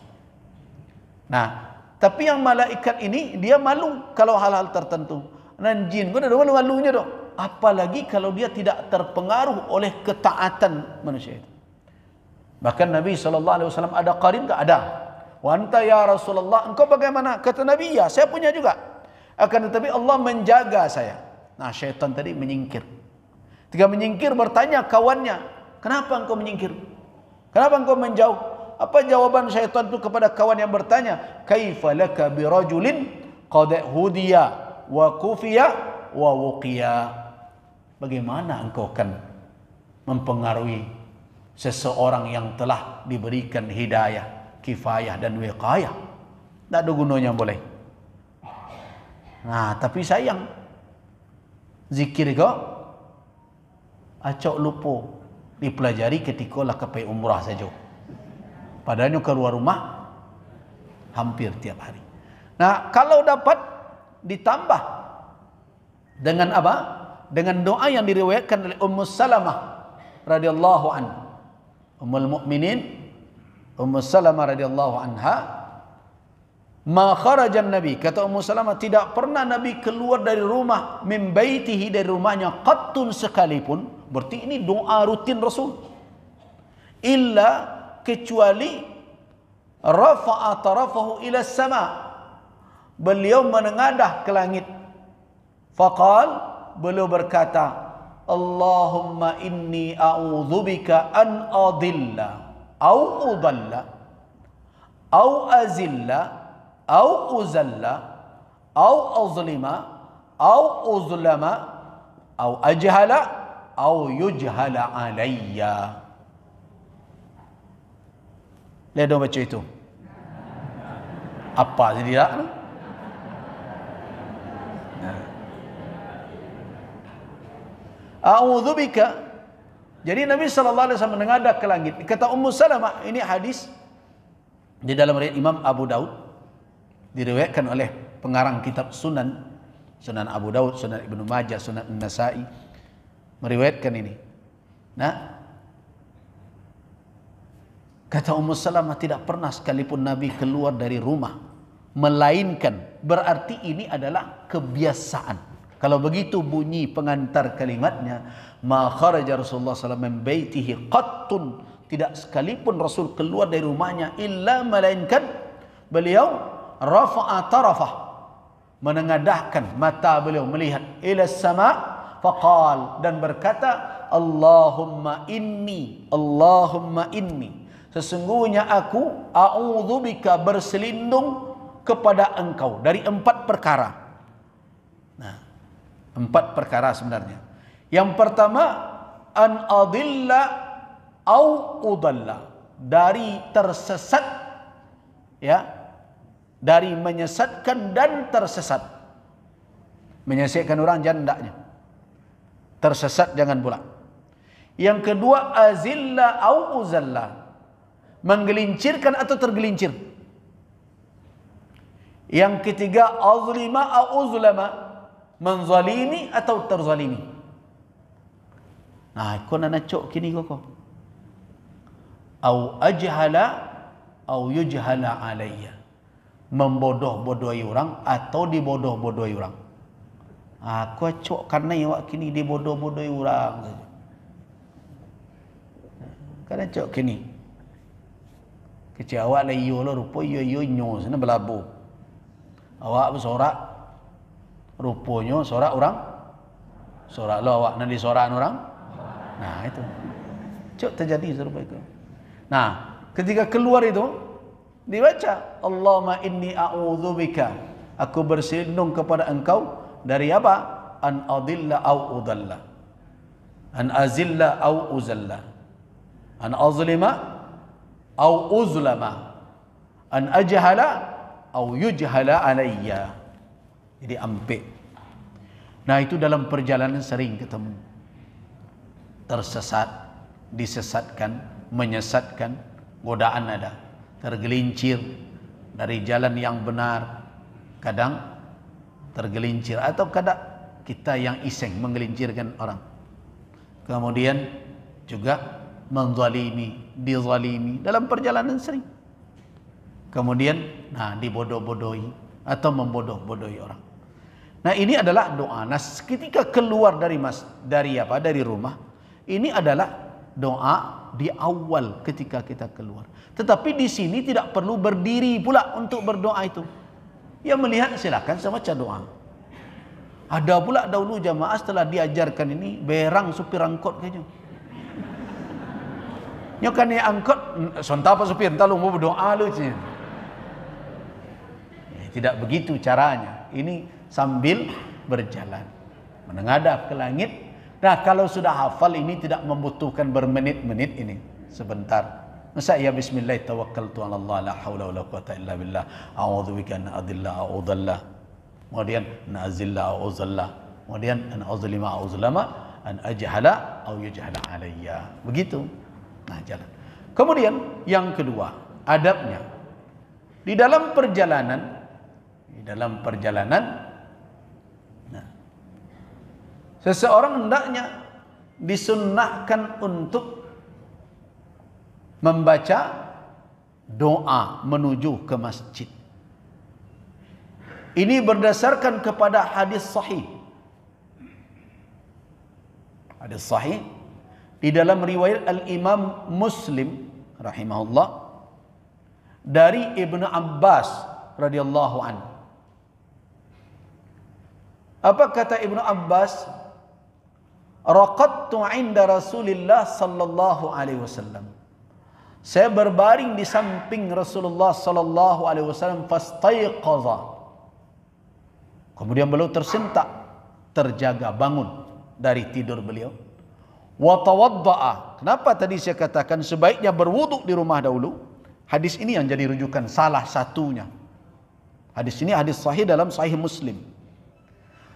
Nah, tapi yang malaikat ini dia malu kalau hal-hal tertentu. Dan jin pun ada malu-malunya dong. Apalagi kalau dia tidak terpengaruh oleh ketaatan manusia itu. Bahkan Nabi SAW ada qarin tak? Ada. Wa anta ya Rasulullah, engkau bagaimana? Kata Nabi, ya saya punya juga. Akan tetapi Allah menjaga saya. Nah, syaitan tadi menyingkir. Ketika menyingkir bertanya kawannya, kenapa engkau menyingkir? Kenapa engkau menjauh? Apa jawaban syaitan itu kepada kawan yang bertanya? Kaifa laka birajulin qad hudiya wa kufiya wa wuqiya. Bagaimana engkau akan mempengaruhi seseorang yang telah diberikan hidayah, kifayah dan wiqayah? Tak ada gunanya boleh. Nah, tapi sayang, zikir kau acok lupa dipelajari ketika lah ke umrah saja. Padahal keluar rumah hampir tiap hari. Nah, kalau dapat ditambah dengan apa? Dengan doa yang diriwayatkan oleh Ummu Salamah radhiyallahu anha, Ummul Mukminin Ummu Salamah radhiyallahu anha, ma kharajan Nabi, kata Ummu Salamah, tidak pernah Nabi keluar dari rumah, min baitihi, dari rumahnya, qattun, sekalipun. Berarti ini doa rutin Rasul. Illa, kecuali rafa'a tarafahu ila sama, beliau menengadah ke langit. Faqal, beliau berkata, Allahumma inni a'udzubika an adilla au udalla au azilla au uzalla au azlima au uzlama au ajhala au yujhala alayya. Lihat dong baca itu. Apa sih dia? A'udzubika. Jadi Nabi sallallahu alaihi wasallam menengadah ke langit. Kata Ummu Salamah, ini hadis di dalam riwayat Imam Abu Daud, diriwayatkan oleh pengarang kitab Sunan, Sunan Abu Daud, Sunan Ibnu Majah, Sunan An-Nasa'i, meriwayatkan ini. Nah, kata Ummu Salamah, tidak pernah sekalipun Nabi keluar dari rumah, melainkan, berarti ini adalah kebiasaan. Kalau begitu bunyi pengantar kalimatnya, ma kharaja Rasulullah sallallahu alaihi wasallam min baitihi qattun, tidak sekalipun Rasul keluar dari rumahnya, illa, melainkan beliau rafa'a tarafah, menengadahkan mata beliau melihat ila sama, faqal, dan berkata, Allahumma inni, sesungguhnya aku, a'udzubika, berselindung kepada engkau dari 4 perkara. Nah, 4 perkara sebenarnya. Yang pertama, an adilla au udalla, dari tersesat, ya, dari menyesatkan dan tersesat. Menyesatkan orang jangan hendaknya, tersesat jangan pula. Yang kedua, azilla au uzalla, menggelincirkan atau tergelincir. Yang ketiga, azlima au uzlama, menzalimi atau terzalimi. Nah, kau nak cok kini kau. Au ajhala au yujhala alayya, membodoh-bodohi orang atau dibodoh-bodohi orang. Kau cok karena awak kini dibodoh-bodohi orang saja. Karena cok kini. Kecil awak lah iyo lah, rupa iyo nyo sana belabu. Awak bersorak, rupanya sorak orang, sorak lo awak nanti sorakan orang. Nah itu, cok terjadi serupa itu. Nah, ketika keluar itu dibaca, Allahumma inni a'udzubika, aku berselindung kepada engkau dari apa? An adilla au udalla, an azilla au uzalla, an azlima au uzlama, an ajhala au yujhala alayya. Jadi ampek. Nah, itu dalam perjalanan sering ketemu. Tersesat, disesatkan, menyesatkan, godaan ada. Tergelincir dari jalan yang benar, kadang tergelincir, atau kadang kita yang iseng menggelincirkan orang. Kemudian juga menzalimi, dizalimi dalam perjalanan sering. Kemudian dibodoh-bodohi atau membodoh-bodohi orang. Nah, ini adalah doa. Nah, ketika keluar dari rumah, ini adalah doa di awal ketika kita keluar. Tetapi di sini tidak perlu berdiri pula untuk berdoa itu. Yang melihat silakan sama baca doa. Ada pula dahulu jamaah setelah diajarkan ini, berang supir angkot kayaknya. Nyokan ni angkot, sonta apa supir, entah lu mau berdoa lu cina. Tidak begitu caranya. Ini sambil berjalan, menengadah ke langit. Nah, kalau sudah hafal ini tidak membutuhkan bermenit-menit ini. Sebentar. Masa ya bismillah tawakkaltu 'ala Allah la haula wala quwata illa billah. A'udzubika an adilla au udalla. Kemudian an azilla au uzalla. Kemudian an azlima au uzlama, an ajhala au yujhala alayya. Begitu. Nah, jalan. Kemudian yang kedua, adabnya. Di dalam perjalanan, seseorang hendaknya disunnahkan untuk membaca doa menuju ke masjid. Ini berdasarkan kepada hadis sahih. Hadis sahih di dalam riwayat Al-Imam Muslim rahimahullah dari Ibnu Abbas radhiyallahu anhu. Apa kata Ibnu Abbas? Raqadtu 'inda Rasulillah sallallahu alaihi wasallam. Saya berbaring di samping Rasulullah sallallahu alaihi wasallam, fastaiqaza. Kemudian beliau tersentak, terjaga, bangun dari tidur beliau. Wa tawaddaa. Kenapa tadi saya katakan sebaiknya berwudu di rumah dahulu? Hadis ini yang jadi rujukan salah satunya. Hadis ini hadis sahih dalam Sahih Muslim.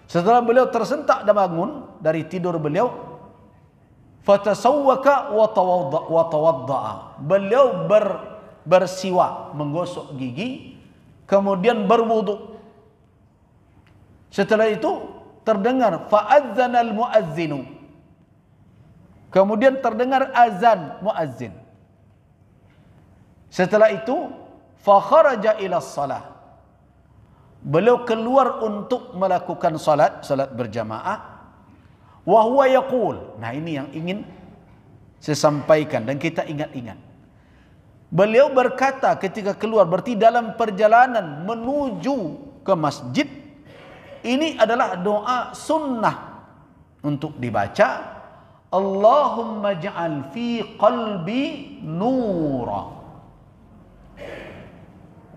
Setelah beliau tersentak dan bangun dari tidur beliau, fatasawwaka wa tawaddaa. Beliau bersiwak, menggosok gigi, kemudian berwudu. Setelah itu terdengar fa'adzana al-muazzinu. Kemudian terdengar azan muazzin. Setelah itu fa kharaja ila shalah. Beliau keluar untuk melakukan salat berjamaah. Wa huwa yaqul. Nah, ini yang ingin saya sampaikan dan kita ingat-ingat. Beliau berkata ketika keluar, berarti dalam perjalanan menuju ke masjid, ini adalah doa sunnah untuk dibaca. Allahumma ja'al fi qalbi nura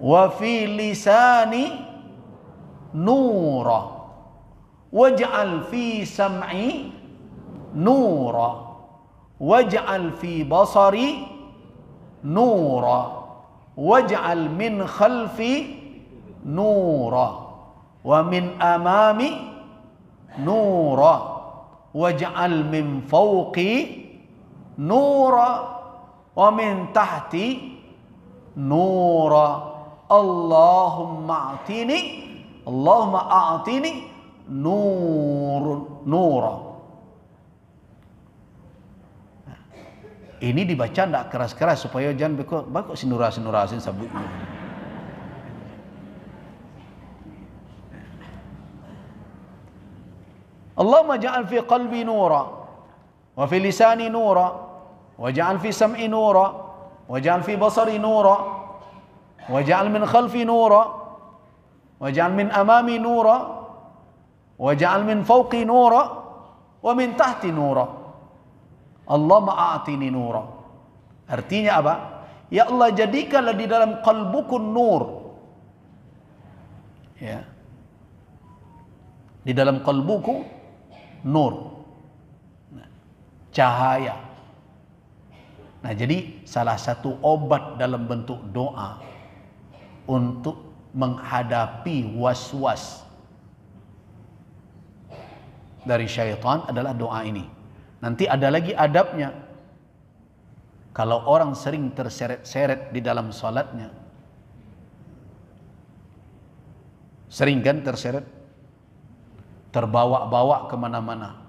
wa fi lisani nura waj'al fi sam'i nura waj'al fi basari nura waj'al min khalfi nura wa min amami nura waj'al min fawqi nura wa min tahti nura Allahumma a'tini nura. Ini dibaca tidak keras-keras supaya jangan bakok sinura-sinura sabutnya. Allahumma ja'al fi qalbi nura wa fi lisani nura wa ja'al fi sam'i nura wa ja'al fi basari nura waj'al min khalfi nura waj'al min amami nura waj'al min fawqi nura wa min tahti nura Allahumma a'tini nura. Artinya apa? Ya Allah, jadikanlah di dalam qalbuku nur, ya, di dalam qalbuku nur, cahaya. Nah, jadi salah satu obat dalam bentuk doa untuk menghadapi was-was dari syaitan adalah doa ini. Nanti ada lagi adabnya. Kalau orang sering terseret-seret di dalam salatnya, sering kan terseret, terbawa-bawa kemana-mana,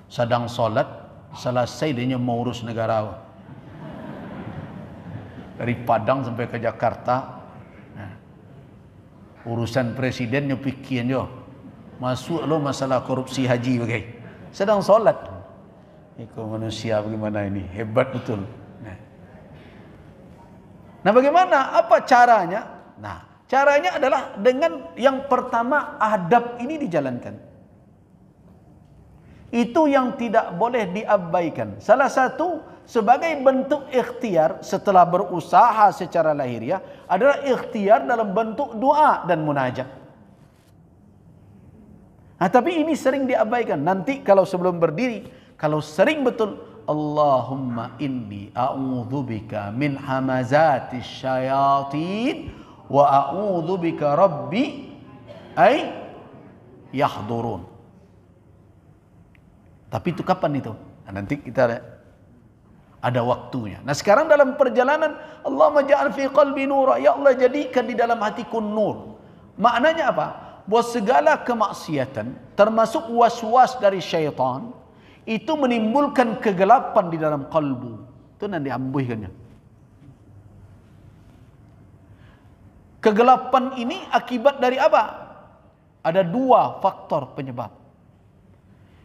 sedang salat, selesai dia mau urus negara, dari Padang sampai ke Jakarta. Urusan presidennya pikiran jo, masuk lo masalah korupsi haji bagai, sedang solat. Ikut manusia bagaimana ini, hebat betul. Nah, bagaimana? Apa caranya? Nah, caranya adalah dengan yang pertama, adab ini dijalankan. Itu yang tidak boleh diabaikan. Salah satu sebagai bentuk ikhtiar setelah berusaha secara lahiriah adalah ikhtiar dalam bentuk doa dan munajat. Nah, tapi ini sering diabaikan. Nanti kalau sebelum berdiri, kalau sering betul, Allahumma inni a'udzubika min hamazatis syayatin wa a'udzubika rabbi ay yahdurun. Tapi itu kapan itu? Nah, nanti kita ada waktunya. Nah, sekarang dalam perjalanan, Allahumma ja'al fi qalbi nura, ya Allah jadikan di dalam hatiku nur. Maknanya apa? Bahwa segala kemaksiatan, termasuk was-was dari syaitan, itu menimbulkan kegelapan di dalam kalbu. Itu nanti ambuhkannya. Kegelapan ini akibat dari apa? Ada dua faktor penyebab.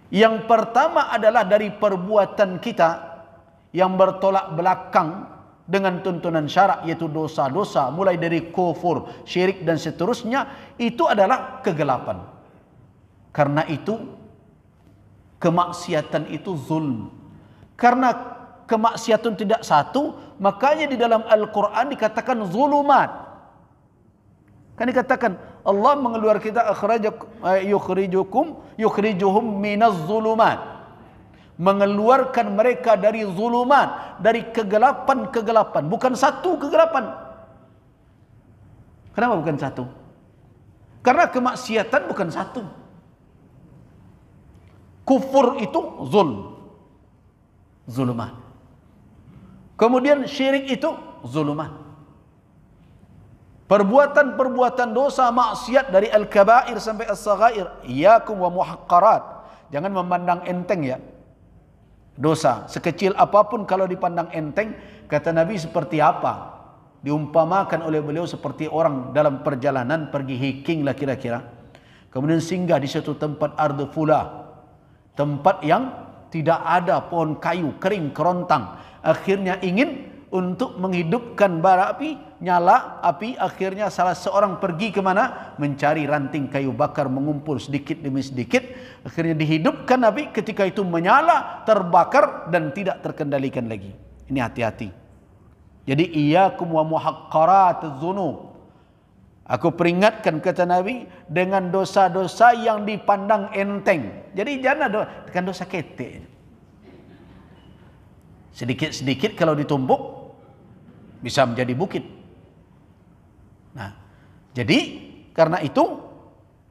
Yang pertama adalah dari perbuatan kita yang bertolak belakang dengan tuntunan syarak, yaitu dosa-dosa mulai dari kufur, syirik dan seterusnya. Itu adalah kegelapan. Karena itu kemaksiatan itu zulm. Karena kemaksiatan tidak satu, makanya di dalam Al-Quran dikatakan zulumat. Kan dikatakan Allah mengeluarkan kita yukhrijuhum minaz zulumat, mengeluarkan mereka dari zulumat, dari kegelapan-kegelapan. Bukan satu kegelapan. Kenapa bukan satu? Karena kemaksiatan bukan satu. Kufur itu zulumat. Kemudian syirik itu zulumat. Perbuatan-perbuatan dosa maksiat dari al-kabair sampai as-saghair, iyyakum wa muhaqqarat. Jangan memandang enteng ya. Dosa sekecil apapun kalau dipandang enteng, kata Nabi seperti apa? Diumpamakan oleh beliau seperti orang dalam perjalanan pergi hiking lah kira-kira. Kemudian singgah di suatu tempat ardu fulah, tempat yang tidak ada pohon kayu, kering kerontang. Akhirnya ingin untuk menghidupkan bara api, nyala api. Akhirnya salah seorang pergi kemana? Mencari ranting kayu bakar, mengumpul sedikit demi sedikit. Akhirnya dihidupkan api. Ketika itu menyala, terbakar dan tidak terkendalikan lagi. Ini hati-hati. Jadi iyyakum wa muhaqqaratuz dzunub. Aku peringatkan, kata Nabi, dengan dosa-dosa yang dipandang enteng. Jadi jangan dengan dosa ketek. Sedikit-sedikit kalau ditumpuk bisa menjadi bukit. Nah, jadi karena itu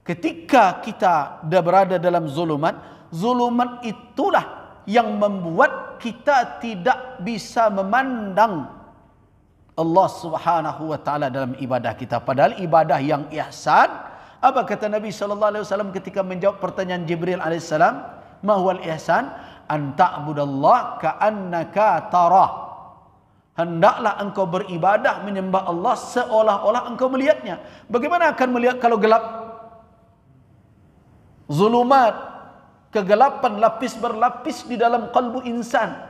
ketika kita sudah berada dalam zulumat itulah yang membuat kita tidak bisa memandang Allah Subhanahu wa taala dalam ibadah kita. Padahal ibadah yang ihsan, apa kata Nabi sallallahu alaihi wasallam ketika menjawab pertanyaan Jibril alaihissalam, "Ma huwal ihsan?" An ta'budallah ka'annaka tarah. Hendaklah engkau beribadah menyembah Allah seolah-olah engkau melihatnya. Bagaimana akan melihat kalau gelap? Zulumat, kegelapan lapis berlapis di dalam kalbu insan.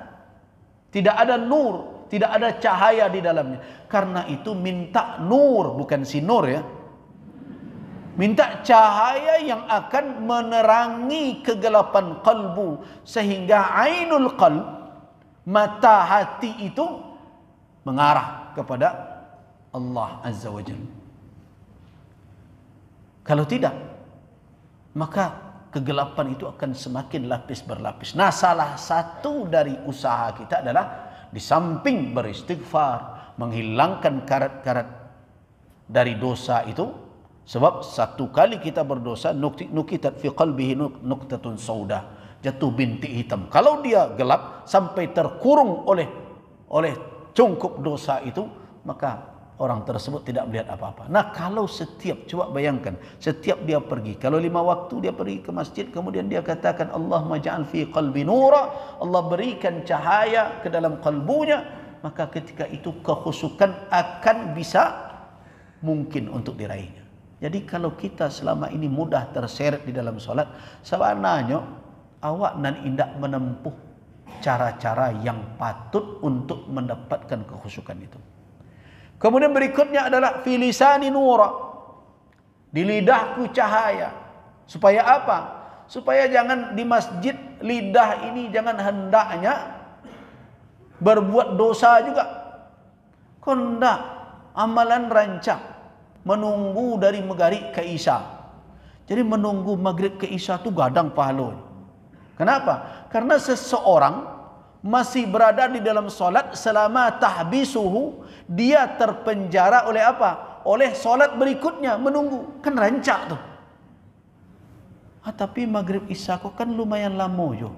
Tidak ada nur, tidak ada cahaya di dalamnya. Karena itu minta nur, bukan sinur ya. Minta cahaya yang akan menerangi kegelapan kalbu, sehingga ainul qalb, mata hati itu mengarah kepada Allah Azza wa Jalla. Kalau tidak, maka kegelapan itu akan semakin lapis berlapis. Nah, salah satu dari usaha kita adalah di samping beristighfar, menghilangkan karat-karat dari dosa itu. Sebab satu kali kita berdosa, nukitat fi qalbihi nuqtatun sauda, jatuh bintik hitam. Kalau dia gelap sampai terkurung oleh cungkup dosa itu, maka orang tersebut tidak melihat apa-apa. Nah, kalau coba bayangkan, setiap dia pergi, kalau 5 waktu dia pergi ke masjid, kemudian dia katakan, Allahumma ja'al fi qalbi nura, Allah berikan cahaya ke dalam kalbunya, maka ketika itu kekhusyukan akan bisa mungkin untuk diraihnya. Jadi kalau kita selama ini mudah terseret di dalam solat, sebenarnya awak nan indak menempuh cara-cara yang patut untuk mendapatkan kekhusyukan itu. Kemudian berikutnya adalah filisani nura, di lidahku cahaya. Supaya apa? Supaya jangan di masjid lidah ini jangan hendaknya berbuat dosa juga. Kondak amalan rancang menunggu dari maghrib ke isya. Jadi menunggu maghrib ke isya itu gadang pahala. Kenapa? Karena seseorang masih berada di dalam solat selama tahbisuhu, dia terpenjara oleh apa? Oleh solat berikutnya, menunggu. Kan rancak tuh. Tapi maghrib isya kok kan lumayan lama jo.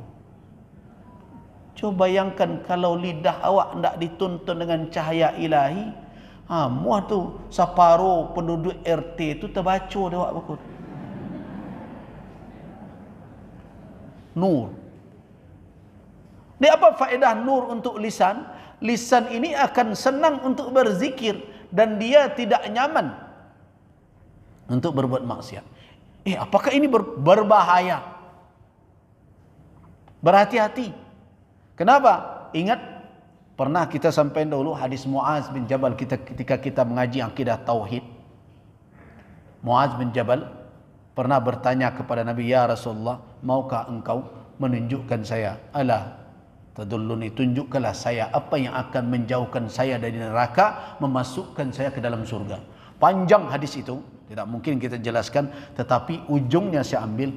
Coba bayangkan kalau lidah awak tidak dituntun dengan cahaya ilahi, muah tu separuh penduduk RT tu terbaca dia awak bakut. Nur. Dia apa faedah nur untuk lisan? Lisan ini akan senang untuk berzikir dan dia tidak nyaman untuk berbuat maksiat. Apakah ini berbahaya? Berhati-hati. Kenapa? Ingat, pernah kita sampaikan dulu hadis Muaz bin Jabal ketika kita mengaji akidah tauhid. Muaz bin Jabal pernah bertanya kepada Nabi, "Ya Rasulullah, maukah engkau menunjukkan saya? Ala tadulluni, tunjukkanlah saya apa yang akan menjauhkan saya dari neraka, memasukkan saya ke dalam surga." Panjang hadis itu, tidak mungkin kita jelaskan, tetapi ujungnya saya ambil,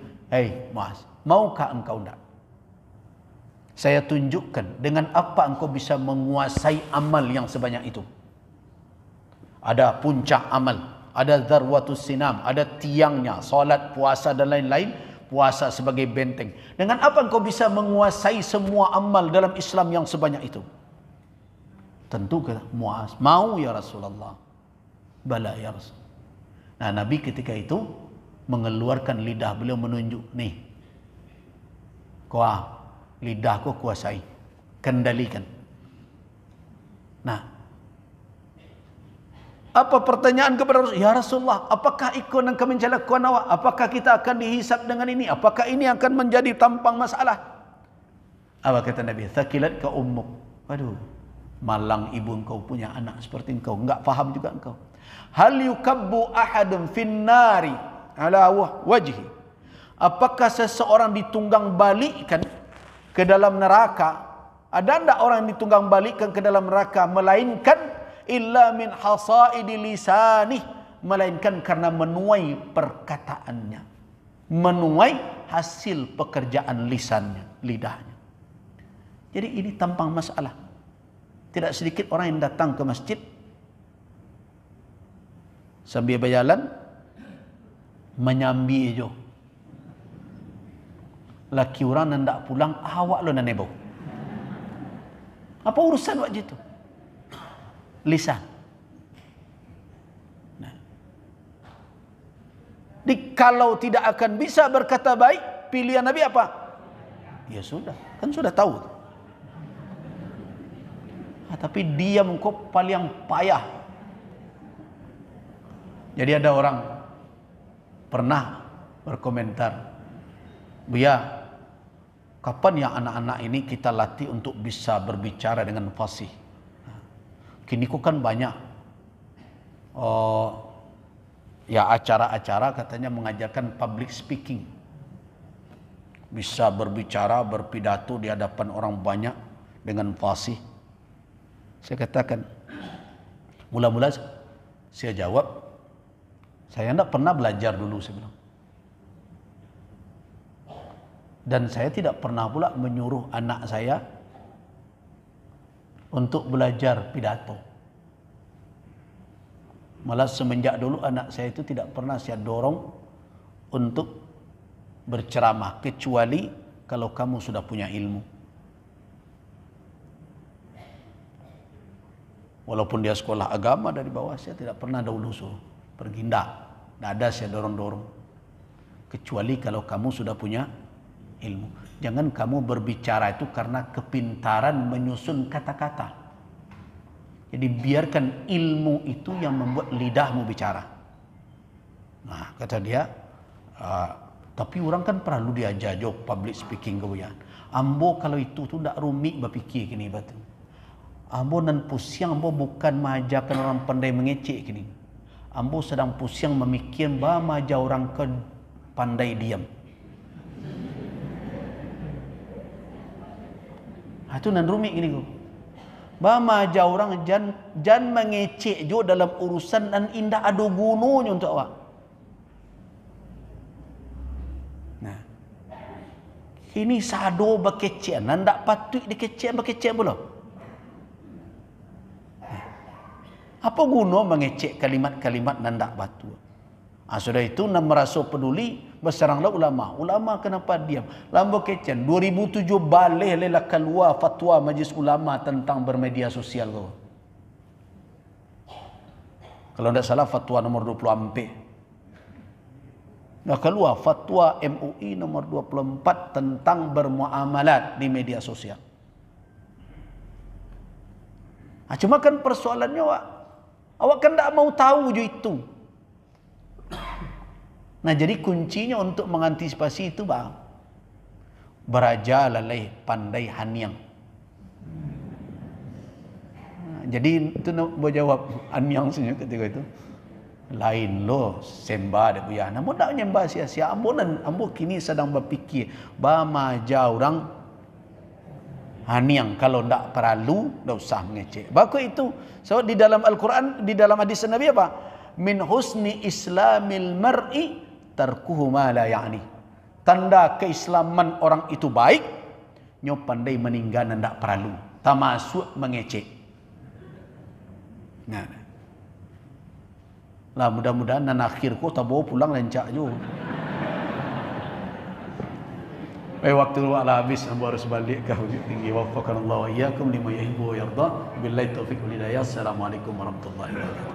Muaz, maukah engkau enggak? Saya tunjukkan dengan apa engkau bisa menguasai amal yang sebanyak itu. Ada puncak amal, ada zarwatus sinam, ada tiangnya, salat, puasa dan lain-lain. Puasa sebagai benteng. Dengan apa engkau bisa menguasai semua amal dalam Islam yang sebanyak itu? Tentu kata Muaz, mau ya Rasulullah. Bala ya Rasul. Nah, Nabi ketika itu mengeluarkan lidah beliau menunjuk, nih, lidahku kuasai, kendalikan. Nah, apa pertanyaan kepada Rasul? Ya Rasulullah, apakah ikut dan kami mencelakukan awak? Apakah kita akan dihisab dengan ini? Apakah ini akan menjadi tampang masalah? Apa kata Nabi? Thaqilat ka ummuk. Aduh, malang ibu engkau punya anak seperti engkau. Enggak faham juga engkau. Hal yukabbu ahadun finnari ala wajhi. Apakah seseorang ditunggang balikkan ke dalam neraka? Ada tidak orang yang ditunggang balikkan ke dalam neraka? Melainkan illa min hasaidi lisanih, melainkan karena menuai perkataannya, menuai hasil pekerjaan lisannya, lidahnya. Jadi ini tampang masalah. Tidak sedikit orang yang datang ke masjid sambil berjalan menyambi je. Laki orang hendak pulang, awak lo nak nebau. Apa urusan waktu itu? Lisan. Nah. Kalau tidak akan bisa berkata baik, pilihan Nabi apa? Ya sudah, kan sudah tahu. Tapi diam kau paling payah. Jadi ada orang pernah berkomentar, "Buya, kapan ya anak-anak ini kita latih untuk bisa berbicara dengan fasih? Kini kok kan banyak ya acara-acara katanya mengajarkan public speaking. Bisa berbicara, berpidato di hadapan orang banyak dengan fasih." Saya katakan, mula-mula saya jawab, saya tidak pernah belajar dulu, saya bilang. Dan saya tidak pernah pula menyuruh anak saya untuk belajar pidato. Malah semenjak dulu anak saya itu tidak pernah saya dorong untuk berceramah, kecuali kalau kamu sudah punya ilmu. Walaupun dia sekolah agama dari bawah, saya tidak pernah dahulu suruh pergi. Tidak ada saya dorong-dorong. Kecuali kalau kamu sudah punya ilmu. Jangan kamu berbicara itu karena kepintaran menyusun kata-kata. Jadi biarkan ilmu itu yang membuat lidahmu bicara. Nah, kata dia, tapi orang kan perlu diajar jawab public speaking kemudian. Ambo kalau itu tu tak rumit berfikir kini batu. Ambo nan pusing, ambo bukan mengajarkan orang pandai mengecek kini. Ambo sedang pusing memikir bahawa mengajar orang ke pandai diam. Itu nan rumit gini kau. Bahawa mengajar orang jangan mengecek jo dalam urusan dan indah adu gunanya untuk awak. Nah, ini sado berkecek, nandak patut dikecek berkecek pula. Apa guna mengecek kalimat-kalimat nandak batu? Sudah itu nak merasa peduli, berseranglah ulama. Ulama kenapa diam? Lambo kecen 2007 balik lelah keluar fatwa majlis ulama tentang bermedia sosial kau. Kalau tidak salah fatwa nomor 24. Nah, keluar fatwa MUI nomor 24 tentang bermuamalat di media sosial. Cuma kan persoalannya awak kan tak mau tahu je itu. Nah, jadi kuncinya untuk mengantisipasi itu bang, beraja lalai pandai hanyang. Nah, jadi itu nak jawab hanyang sebenarnya ketika itu. Lain lo sembah dak buya. Namun dak nyembah sia-sia. Ambo kini sedang berfikir bamaja orang haniang kalau ndak perlu ndak usah mengecek. Baku itu. So di dalam Al-Quran, di dalam hadis Nabi apa? Min husni islamil mar'i tarkuhu ma la ya'ni. Tanda keislaman orang itu baik, nyo pandai meninggalkan ndak perlu. Termasuk mengecek. Nah. Lah mudah-mudahan nan akhir ko tak bawa pulang lencak jo. Waktu ala habis hamba harus balik ke Bukit Tinggi. Waffaqanallahu wa iyyakum lima yuhibbu wa yarda. Billahi taufiq wal hidayah. Assalamualaikum warahmatullahi wabarakatuh.